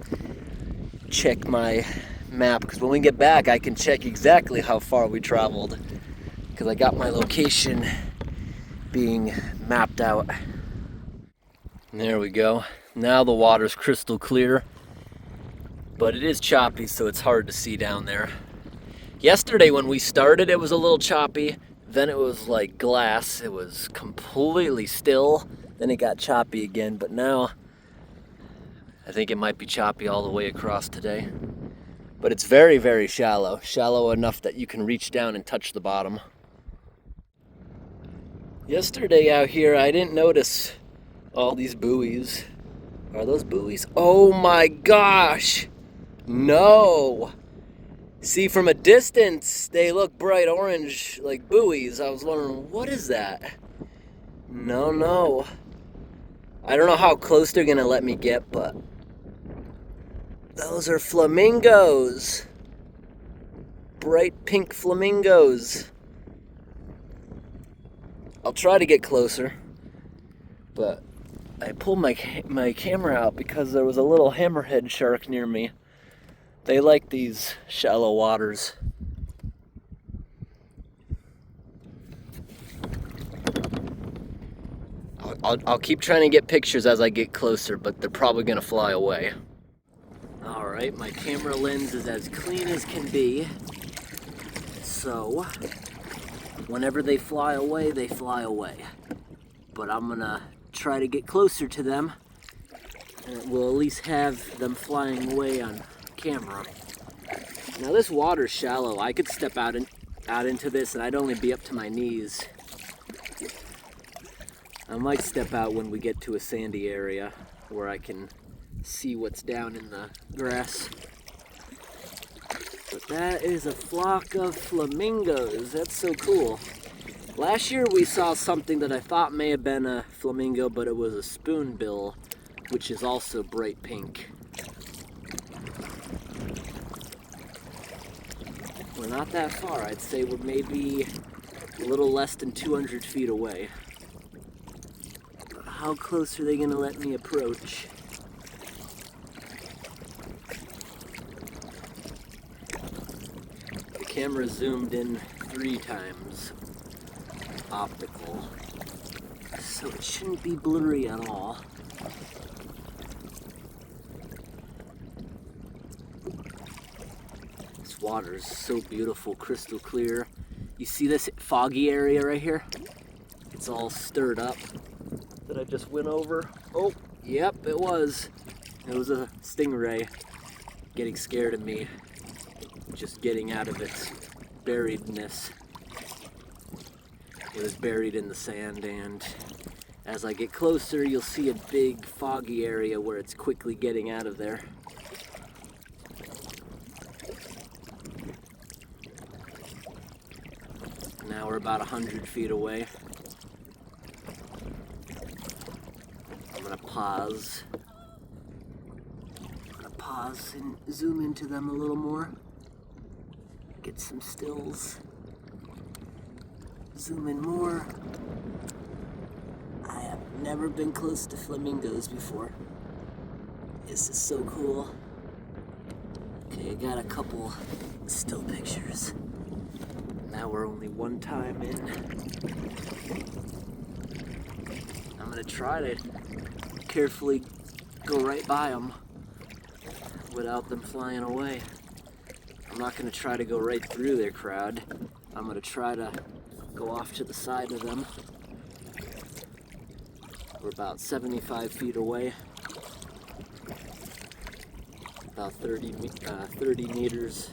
check my map, because when we get back I can check exactly how far we traveled, because I got my location being mapped out. And there we go. Now the water's crystal clear, but it is choppy, so it's hard to see down there. Yesterday when we started, it was a little choppy. Then it was like glass. It was completely still. Then it got choppy again, but now I think it might be choppy all the way across today. But it's very, very shallow. Shallow enough that you can reach down and touch the bottom. Yesterday out here, I didn't notice all these buoys. Are those buoys? Oh my gosh! No! See, from a distance, they look bright orange like buoys. I was wondering, what is that? No. I don't know how close they're gonna let me get, but those are flamingos. Bright pink flamingos. I'll try to get closer, but I pulled my camera out because there was a little hammerhead shark near me. They like these shallow waters. I'll keep trying to get pictures as I get closer, but they're probably gonna fly away. Alright, my camera lens is as clean as can be. So, whenever they fly away, they fly away. But I'm gonna try to get closer to them, and we'll at least have them flying away on camera. Now this water's shallow. I could step out into this and I'd only be up to my knees. I might step out when we get to a sandy area where I can see what's down in the grass. But that is a flock of flamingos. That's so cool. Last year we saw something that I thought may have been a flamingo, but it was a spoonbill, which is also bright pink. We're not that far. I'd say we're maybe a little less than 200 feet away. How close are they gonna let me approach? The camera zoomed in 3 times optical, so it shouldn't be blurry at all. This water is so beautiful, crystal clear. You see this foggy area right here? It's all stirred up that I just went over. Oh, yep, it was. It was a stingray getting scared of me, just getting out of its buriedness. It was buried in the sand, and as I get closer, you'll see a big foggy area where it's quickly getting out of there. Now we're about 100 feet away. I'm gonna pause. And zoom into them a little more. Get some stills. Zoom in more. I have never been close to flamingos before. This is so cool. Okay, I got a couple still pictures. Now we're only one time in. I'm gonna try to carefully go right by them without them flying away. I'm not gonna try to go right through their crowd. I'm gonna try to go off to the side of them. We're about 75 feet away. About 30 meters.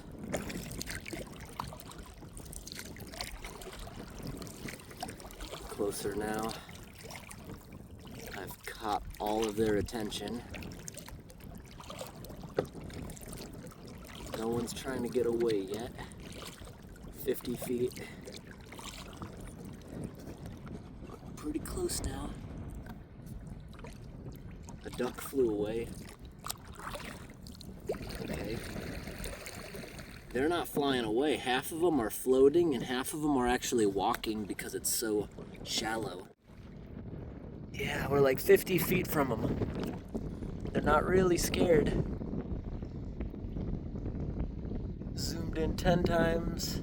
Closer now. I've caught all of their attention. No one's trying to get away yet. 50 feet. Pretty close now. A duck flew away. Okay. They're not flying away. Half of them are floating and half of them are actually walking because it's so shallow. Yeah, we're like 50 feet from them. They're not really scared. Zoomed in 10 times.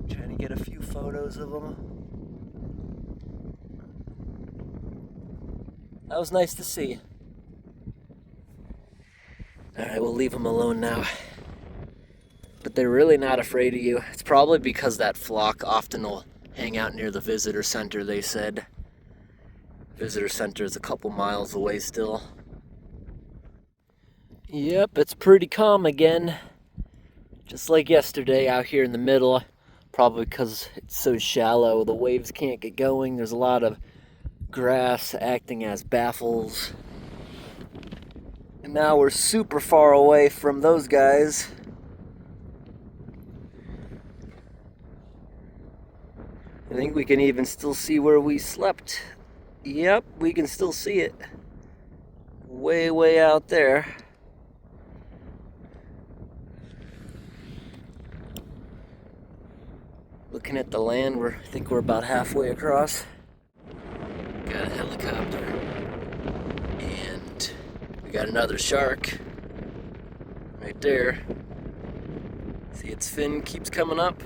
Trying to get a few photos of them. That was nice to see. Alright, we'll leave them alone now. But they're really not afraid of you. It's probably because that flock often will hang out near the visitor center, they said. Visitor center is a couple miles away still. Yep, it's pretty calm again. Just like yesterday out here in the middle. Probably because it's so shallow, the waves can't get going. There's a lot of grass acting as baffles. And now we're super far away from those guys. I think we can even still see where we slept. Yep, we can still see it. Way, way out there. Looking at the land, I think we're about halfway across. Got a helicopter. And we got another shark. Right there. See its fin keeps coming up.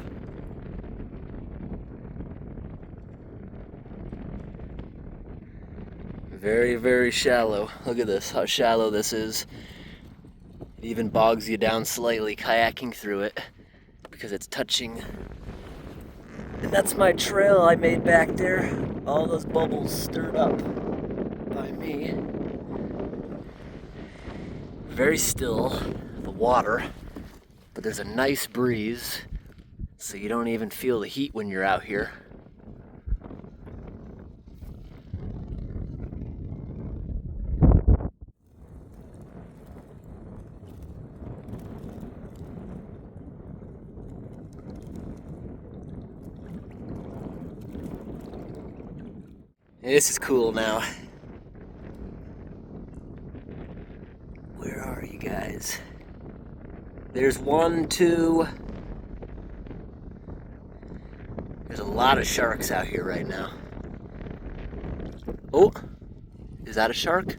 Very, very shallow. Look at this, how shallow this is. It even bogs you down slightly kayaking through it because it's touching. And that's my trail I made back there. All those bubbles stirred up by me. Very still, the water, but there's a nice breeze, so you don't even feel the heat when you're out here. This is cool now. Where are you guys? There's one, two. There's a lot of sharks out here right now. Oh, is that a shark?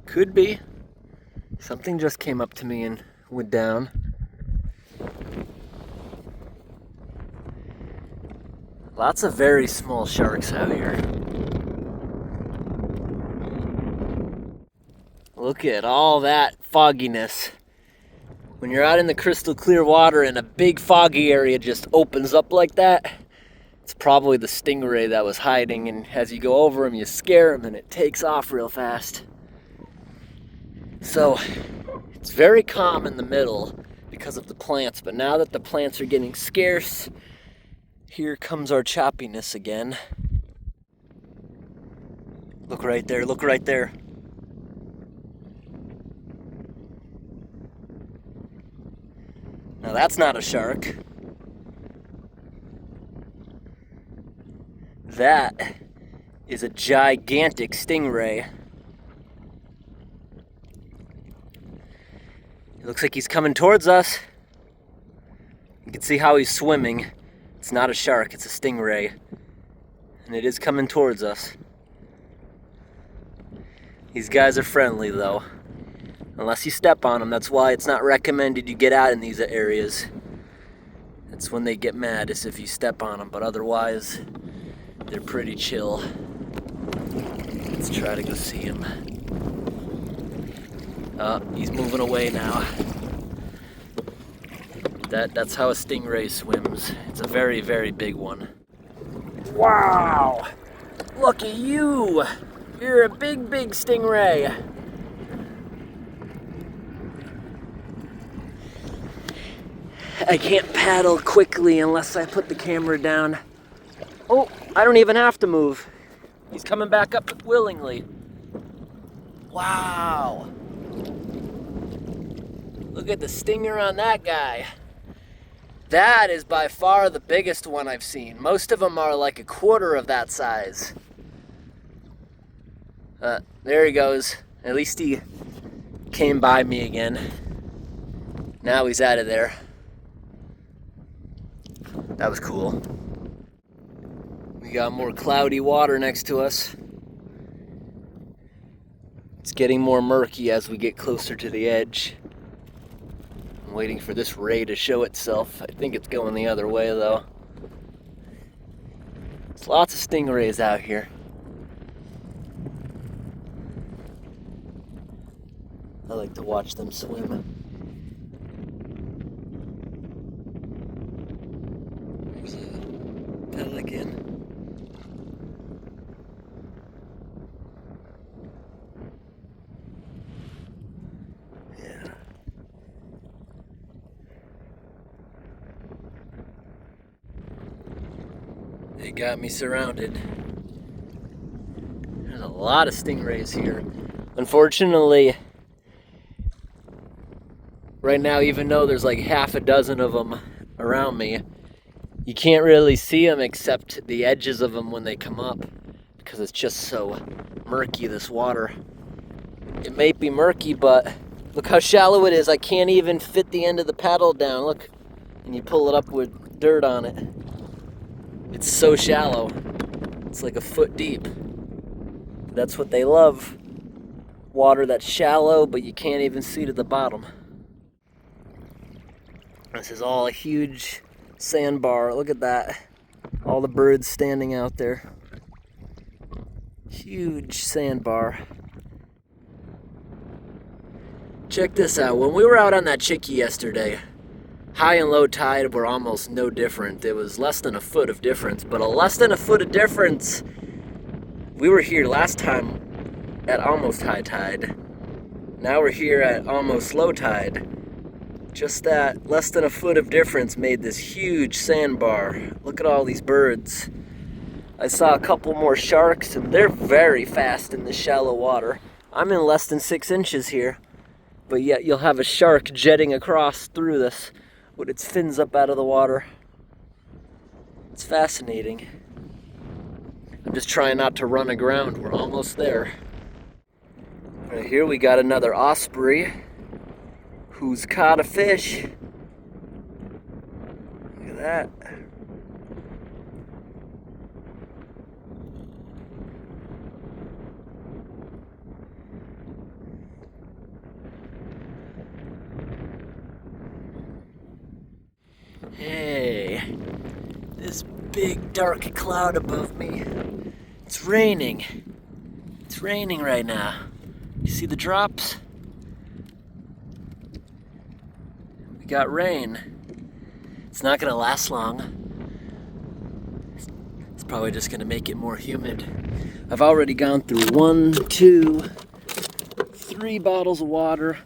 Could be. Something just came up to me and went down. Lots of very small sharks out here. Look at all that fogginess. When you're out in the crystal clear water and a big foggy area just opens up like that, it's probably the stingray that was hiding, and as you go over him, you scare him and it takes off real fast. So, it's very calm in the middle because of the plants, but now that the plants are getting scarce, here comes our choppiness again. Look right there, look right there. Now that's not a shark. That is a gigantic stingray. It looks like he's coming towards us. You can see how he's swimming. It's not a shark, it's a stingray. And it is coming towards us. These guys are friendly though. Unless you step on them, that's why it's not recommended you get out in these areas. That's when they get mad, is if you step on them, but otherwise, they're pretty chill. Let's try to go see him. He's moving away now. That's how a stingray swims. It's a very, very big one. Wow! Look at you! You're a big, big stingray. I can't paddle quickly unless I put the camera down. Oh, I don't even have to move. He's coming back up willingly. Wow! Look at the stinger on that guy. That is by far the biggest one I've seen. Most of them are like a quarter of that size. There he goes. At least he came by me again. Now he's out of there. That was cool. We got more cloudy water next to us. It's getting more murky as we get closer to the edge. I'm waiting for this ray to show itself. I think it's going the other way though. There's lots of stingrays out here. I like to watch them swim. There's a pelican. They got me surrounded. There's a lot of stingrays here. Unfortunately, right now, even though there's like half a dozen of them around me, you can't really see them except the edges of them when they come up because it's just so murky, this water. It may be murky, but look how shallow it is. I can't even fit the end of the paddle down. Look, and you pull it up with dirt on it. It's so shallow. It's like a foot deep. That's what they love. Water that's shallow, but you can't even see to the bottom. This is all a huge sandbar. Look at that. All the birds standing out there. Huge sandbar. Check this out. When we were out on that chicky yesterday, high and low tide were almost no different. It was less than a foot of difference, but a less than a foot of difference. We were here last time at almost high tide. Now we're here at almost low tide. Just that less than a foot of difference made this huge sandbar. Look at all these birds. I saw a couple more sharks, and they're very fast in the shallow water. I'm in less than 6 inches here, but yet you'll have a shark jetting across through this with its fins up out of the water. It's fascinating. I'm just trying not to run aground. We're almost there. Right here we got another osprey who's caught a fish. Look at that. Hey, this big dark cloud above me. It's raining. It's raining right now. You see the drops? We got rain. It's not gonna last long. It's probably just gonna make it more humid. I've already gone through 1, 2, 3 bottles of water,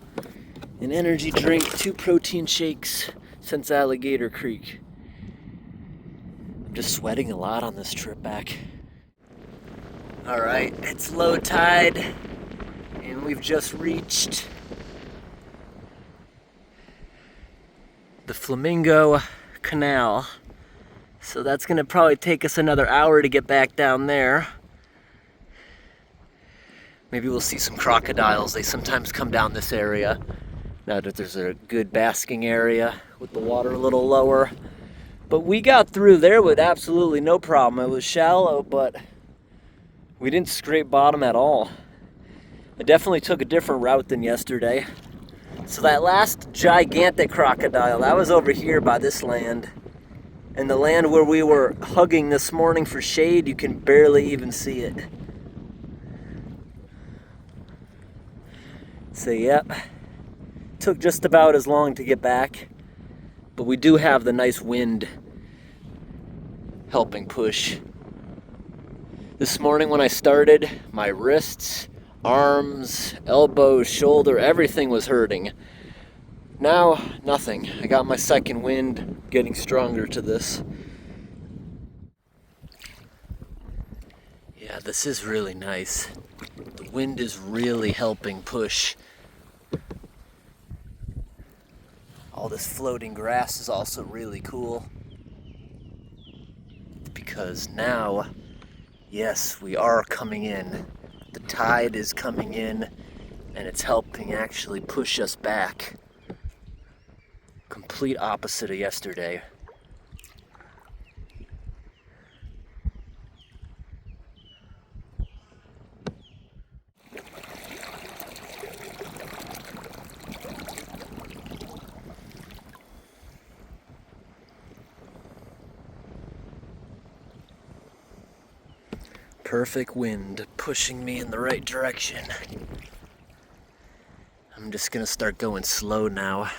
an energy drink, 2 protein shakes since Alligator Creek. I'm just sweating a lot on this trip back. All right, it's low tide, and we've just reached the Flamingo Canal. So that's gonna probably take us another hour to get back down there. Maybe we'll see some crocodiles. They sometimes come down this area. Now that there's a good basking area with the water a little lower. But we got through there with absolutely no problem. It was shallow, but we didn't scrape bottom at all. I definitely took a different route than yesterday. So that last gigantic crocodile, that was over here by this land. And the land where we were hugging this morning for shade, you can barely even see it. So yep, took just about as long to get back, but we do have the nice wind helping push. This morning when I started, my wrists, arms, elbows, shoulder, everything was hurting. Now, nothing. I got my second wind, getting stronger to this. Yeah, this is really nice. The wind is really helping push. All this floating grass is also really cool. Because now, yes, we are coming in. The tide is coming in, and it's helping actually push us back. Complete opposite of yesterday. Perfect wind pushing me in the right direction. I'm just gonna start going slow now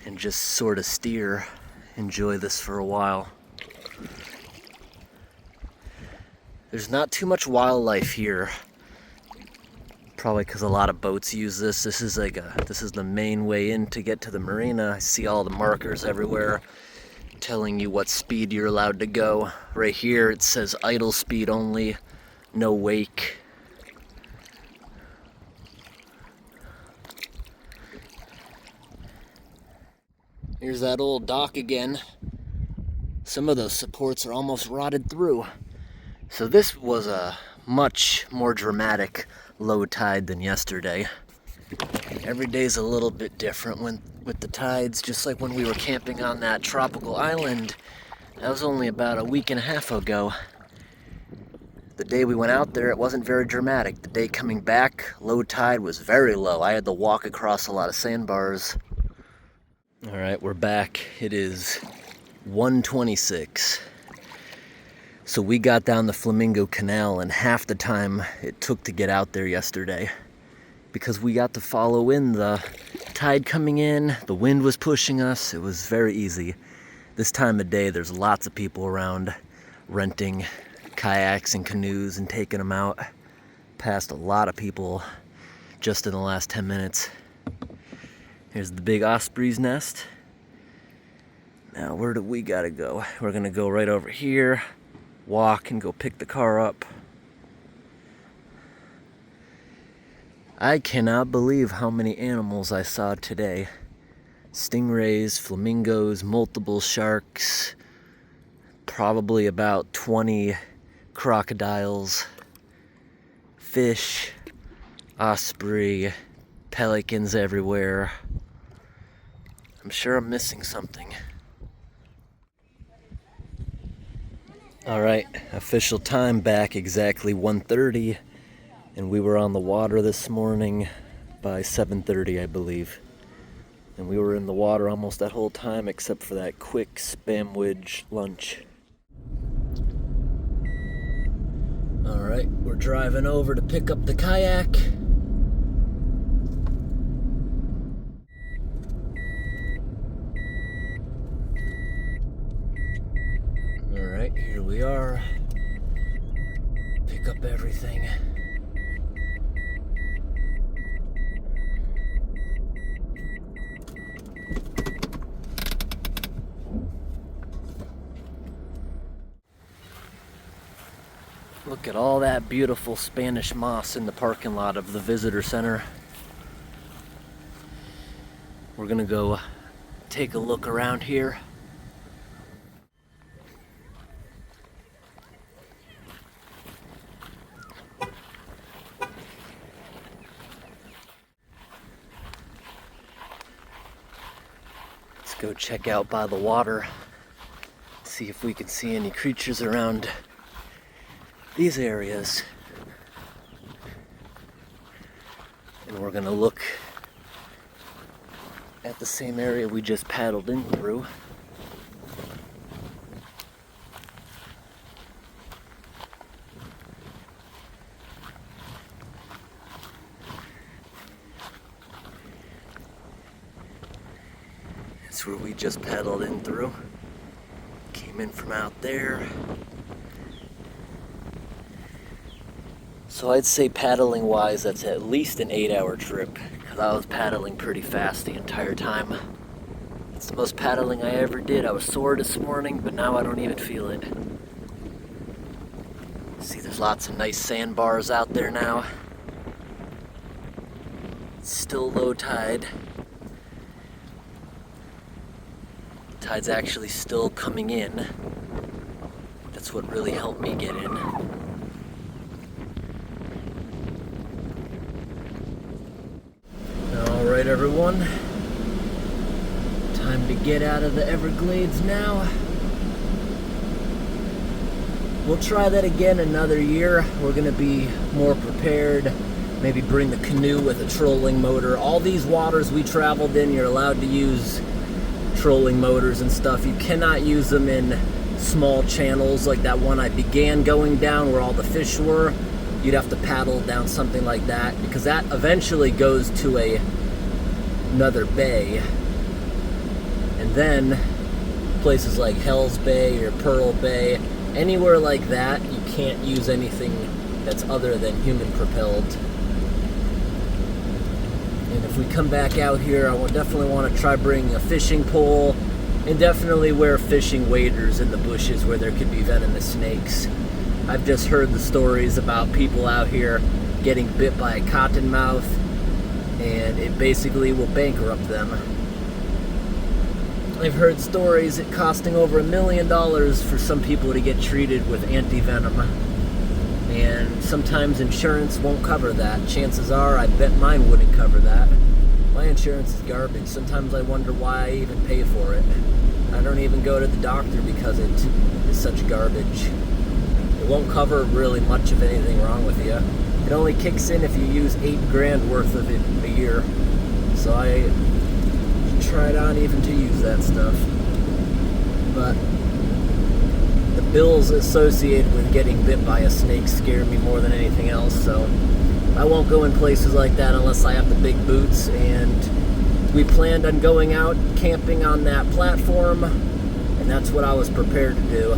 and just sort of steer, enjoy this for a while. There's not too much wildlife here. Probably because a lot of boats use this. This is the main way in to get to the marina. I see all the markers everywhere telling you what speed you're allowed to go. Right here it says idle speed only, no wake. Here's that old dock again. Some of those supports are almost rotted through. So this was a much more dramatic low tide than yesterday. Every day's a little bit different with the tides, just like when we were camping on that tropical island. That was only about a week and a half ago. The day we went out there, it wasn't very dramatic. The day coming back, low tide was very low. I had to walk across a lot of sandbars. All right, we're back. It is 1:26. So we got down the Flamingo Canal in half the time it took to get out there yesterday, because we got to follow in the tide coming in, the wind was pushing us, it was very easy. This time of day there's lots of people around renting kayaks and canoes and taking them out. Passed a lot of people just in the last 10 minutes. Here's the big osprey's nest. Now where do we gotta go? We're gonna go right over here, walk and go pick the car up. I cannot believe how many animals I saw today. Stingrays, flamingos, multiple sharks, probably about 20 crocodiles, fish, osprey, pelicans everywhere. I'm sure I'm missing something. All right, official time back exactly 1:30, and we were on the water this morning by 7:30, I believe. And we were in the water almost that whole time except for that quick spamwich lunch. All right, we're driving over to pick up the kayak. All right, here we are. Pick up everything. Look at all that beautiful Spanish moss in the parking lot of the visitor center. We're gonna go take a look around here. Let's go check out by the water, see if we can see any creatures around these areas. And we're gonna look at the same area we just paddled in through. That's where we just paddled in through. Came in from out there. So I'd say paddling wise, that's at least an 8-hour trip, because I was paddling pretty fast the entire time. It's the most paddling I ever did. I was sore this morning, but now I don't even feel it. See, there's lots of nice sandbars out there now. It's still low tide. Tide's actually still coming in. That's what really helped me get in. Alright everyone, time to get out of the Everglades now. We'll try that again another year. We're going to be more prepared, maybe bring the canoe with a trolling motor. All these waters we traveled in, you're allowed to use trolling motors and stuff. You cannot use them in small channels like that one I began going down where all the fish were. You'd have to paddle down something like that, because that eventually goes to another bay, and then places like Hell's Bay or Pearl Bay, anywhere like that, you can't use anything that's other than human propelled. And if we come back out here, I will definitely want to try bringing a fishing pole, and definitely wear fishing waders in the bushes where there could be venomous snakes. I've just heard the stories about people out here getting bit by a cottonmouth, and it basically will bankrupt them. I've heard stories it costing over $1 million for some people to get treated with anti-venom, and sometimes insurance won't cover that. Chances are, I bet mine wouldn't cover that. My insurance is garbage. Sometimes I wonder why I even pay for it. I don't even go to the doctor because it is such garbage. It won't cover really much of anything wrong with you. It only kicks in if you use $8,000 worth of it a year. So I tried on even to use that stuff. But the bills associated with getting bit by a snake scare me more than anything else, so I won't go in places like that unless I have the big boots. And we planned on going out camping on that platform, and that's what I was prepared to do.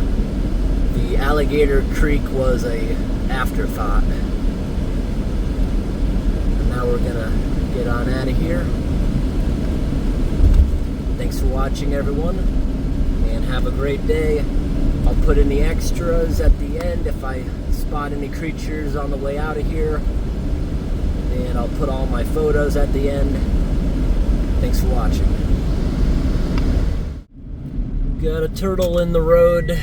The Alligator Creek was a afterthought. And now we're gonna get on out of here. Thanks for watching, everyone, and have a great day. I'll put in the extras at the end if I spot any creatures on the way out of here, and I'll put all my photos at the end. Thanks for watching. Got a turtle in the road.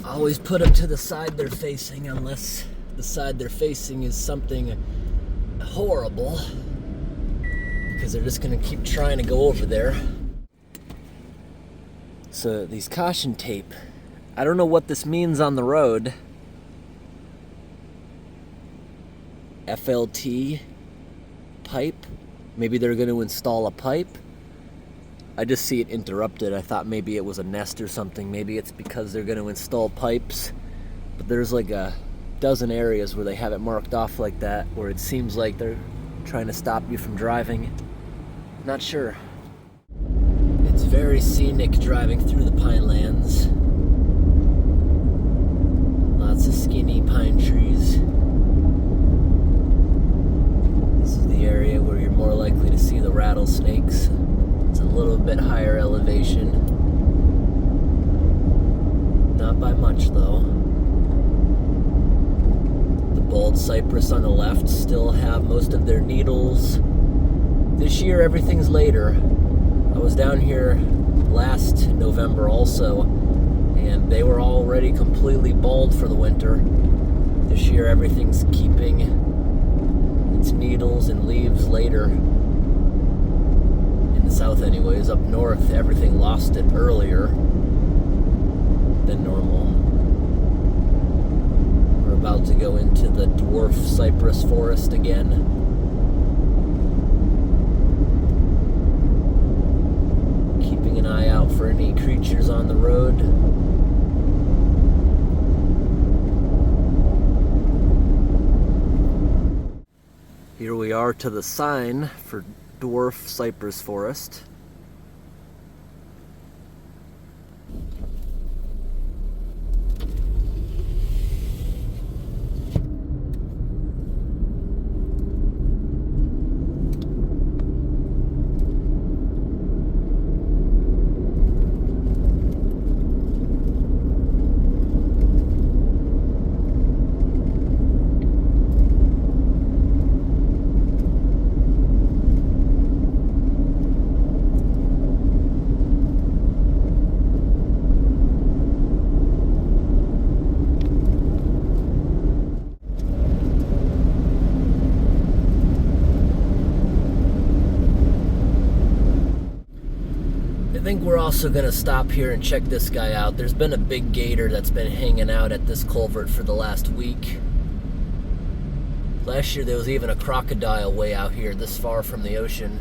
Always put them to the side they're facing, unless the side they're facing is something horrible, because they're just gonna keep trying to go over there. So these caution tape, I don't know what this means on the road. FLT pipe, maybe they're gonna install a pipe. I just see it interrupted. I thought maybe it was a nest or something. Maybe it's because they're going to install pipes. But there's like a dozen areas where they have it marked off like that, where it seems like they're trying to stop you from driving. Not sure. It's very scenic driving through the pinelands. Lots of skinny pine trees. This is the area where you're more likely to see the rattlesnakes. It's a little bit higher elevation. Not by much, though. The bald cypress on the left still have most of their needles. This year, everything's later. I was down here last November also, and they were already completely bald for the winter. This year, everything's keeping its needles and leaves later. In the south anyways. Up north, everything lost it earlier than normal. We're about to go into the dwarf cypress forest again. Keeping an eye out for any creatures on the road. Here we are to the sign for dwarf cypress forest. I think we're also going to stop here and check this guy out. There's been a big gator that's been hanging out at this culvert for the last week. Last year there was even a crocodile way out here this far from the ocean.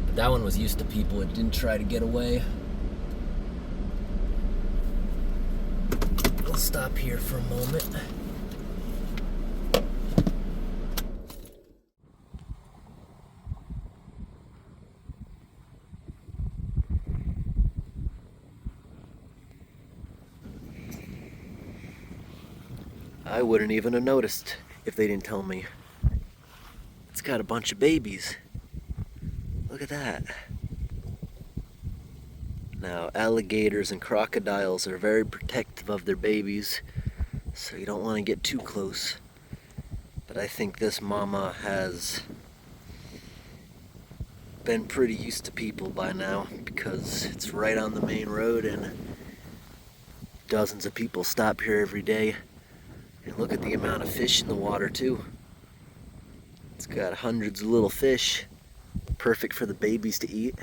But that one was used to people. It didn't try to get away. We'll stop here for a moment. I wouldn't even have noticed if they didn't tell me. It's got a bunch of babies. Look at that. Now, alligators and crocodiles are very protective of their babies, so you don't want to get too close. But I think this mama has been pretty used to people by now, because it's right on the main road and Dozens of people stop here every day. And look at the amount of fish in the water too. It's got hundreds of little fish, perfect for the babies to eat.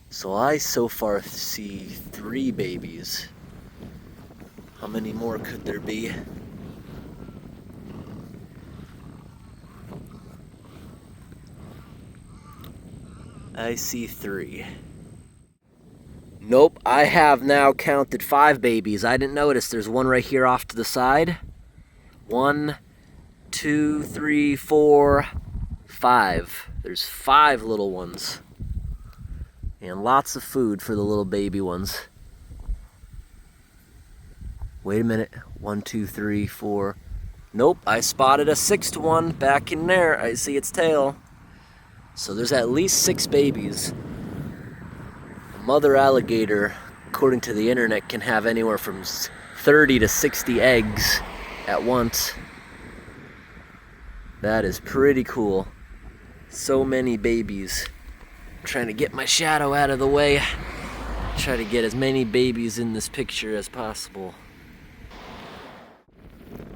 So I so far see 3 babies. How many more could there be? I see 3. Nope, I have now counted 5 babies. I didn't notice. There's one right here off to the side. 1, 2, 3, 4, 5. There's 5 little ones. And lots of food for the little baby ones. Wait a minute. 1, 2, 3, 4. Nope, I spotted a 6th one back in there. I see its tail. So there's at least 6 babies. A mother alligator, according to the internet, can have anywhere from 30 to 60 eggs at once. That is pretty cool. So many babies. I'm trying to get my shadow out of the way. Try to get as many babies in this picture as possible.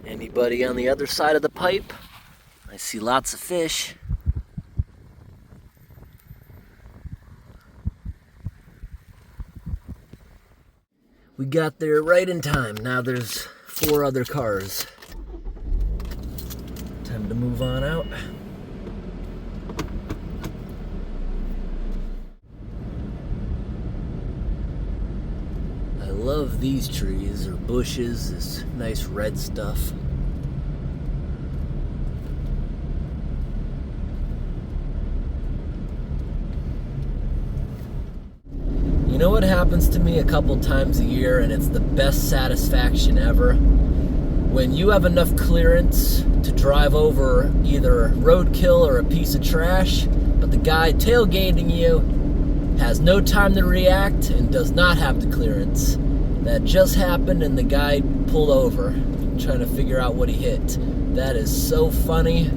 Anybody on the other side of the pipe? I see lots of fish. We got there right in time. Now there's 4 other cars. Time to move on out. I love these trees or bushes, this nice red stuff. You know what happens to me a couple times a year, and it's the best satisfaction ever? When you have enough clearance to drive over either roadkill or a piece of trash, but the guy tailgating you has no time to react and does not have the clearance. That just happened, and the guy pulled over, trying to figure out what he hit. That is so funny.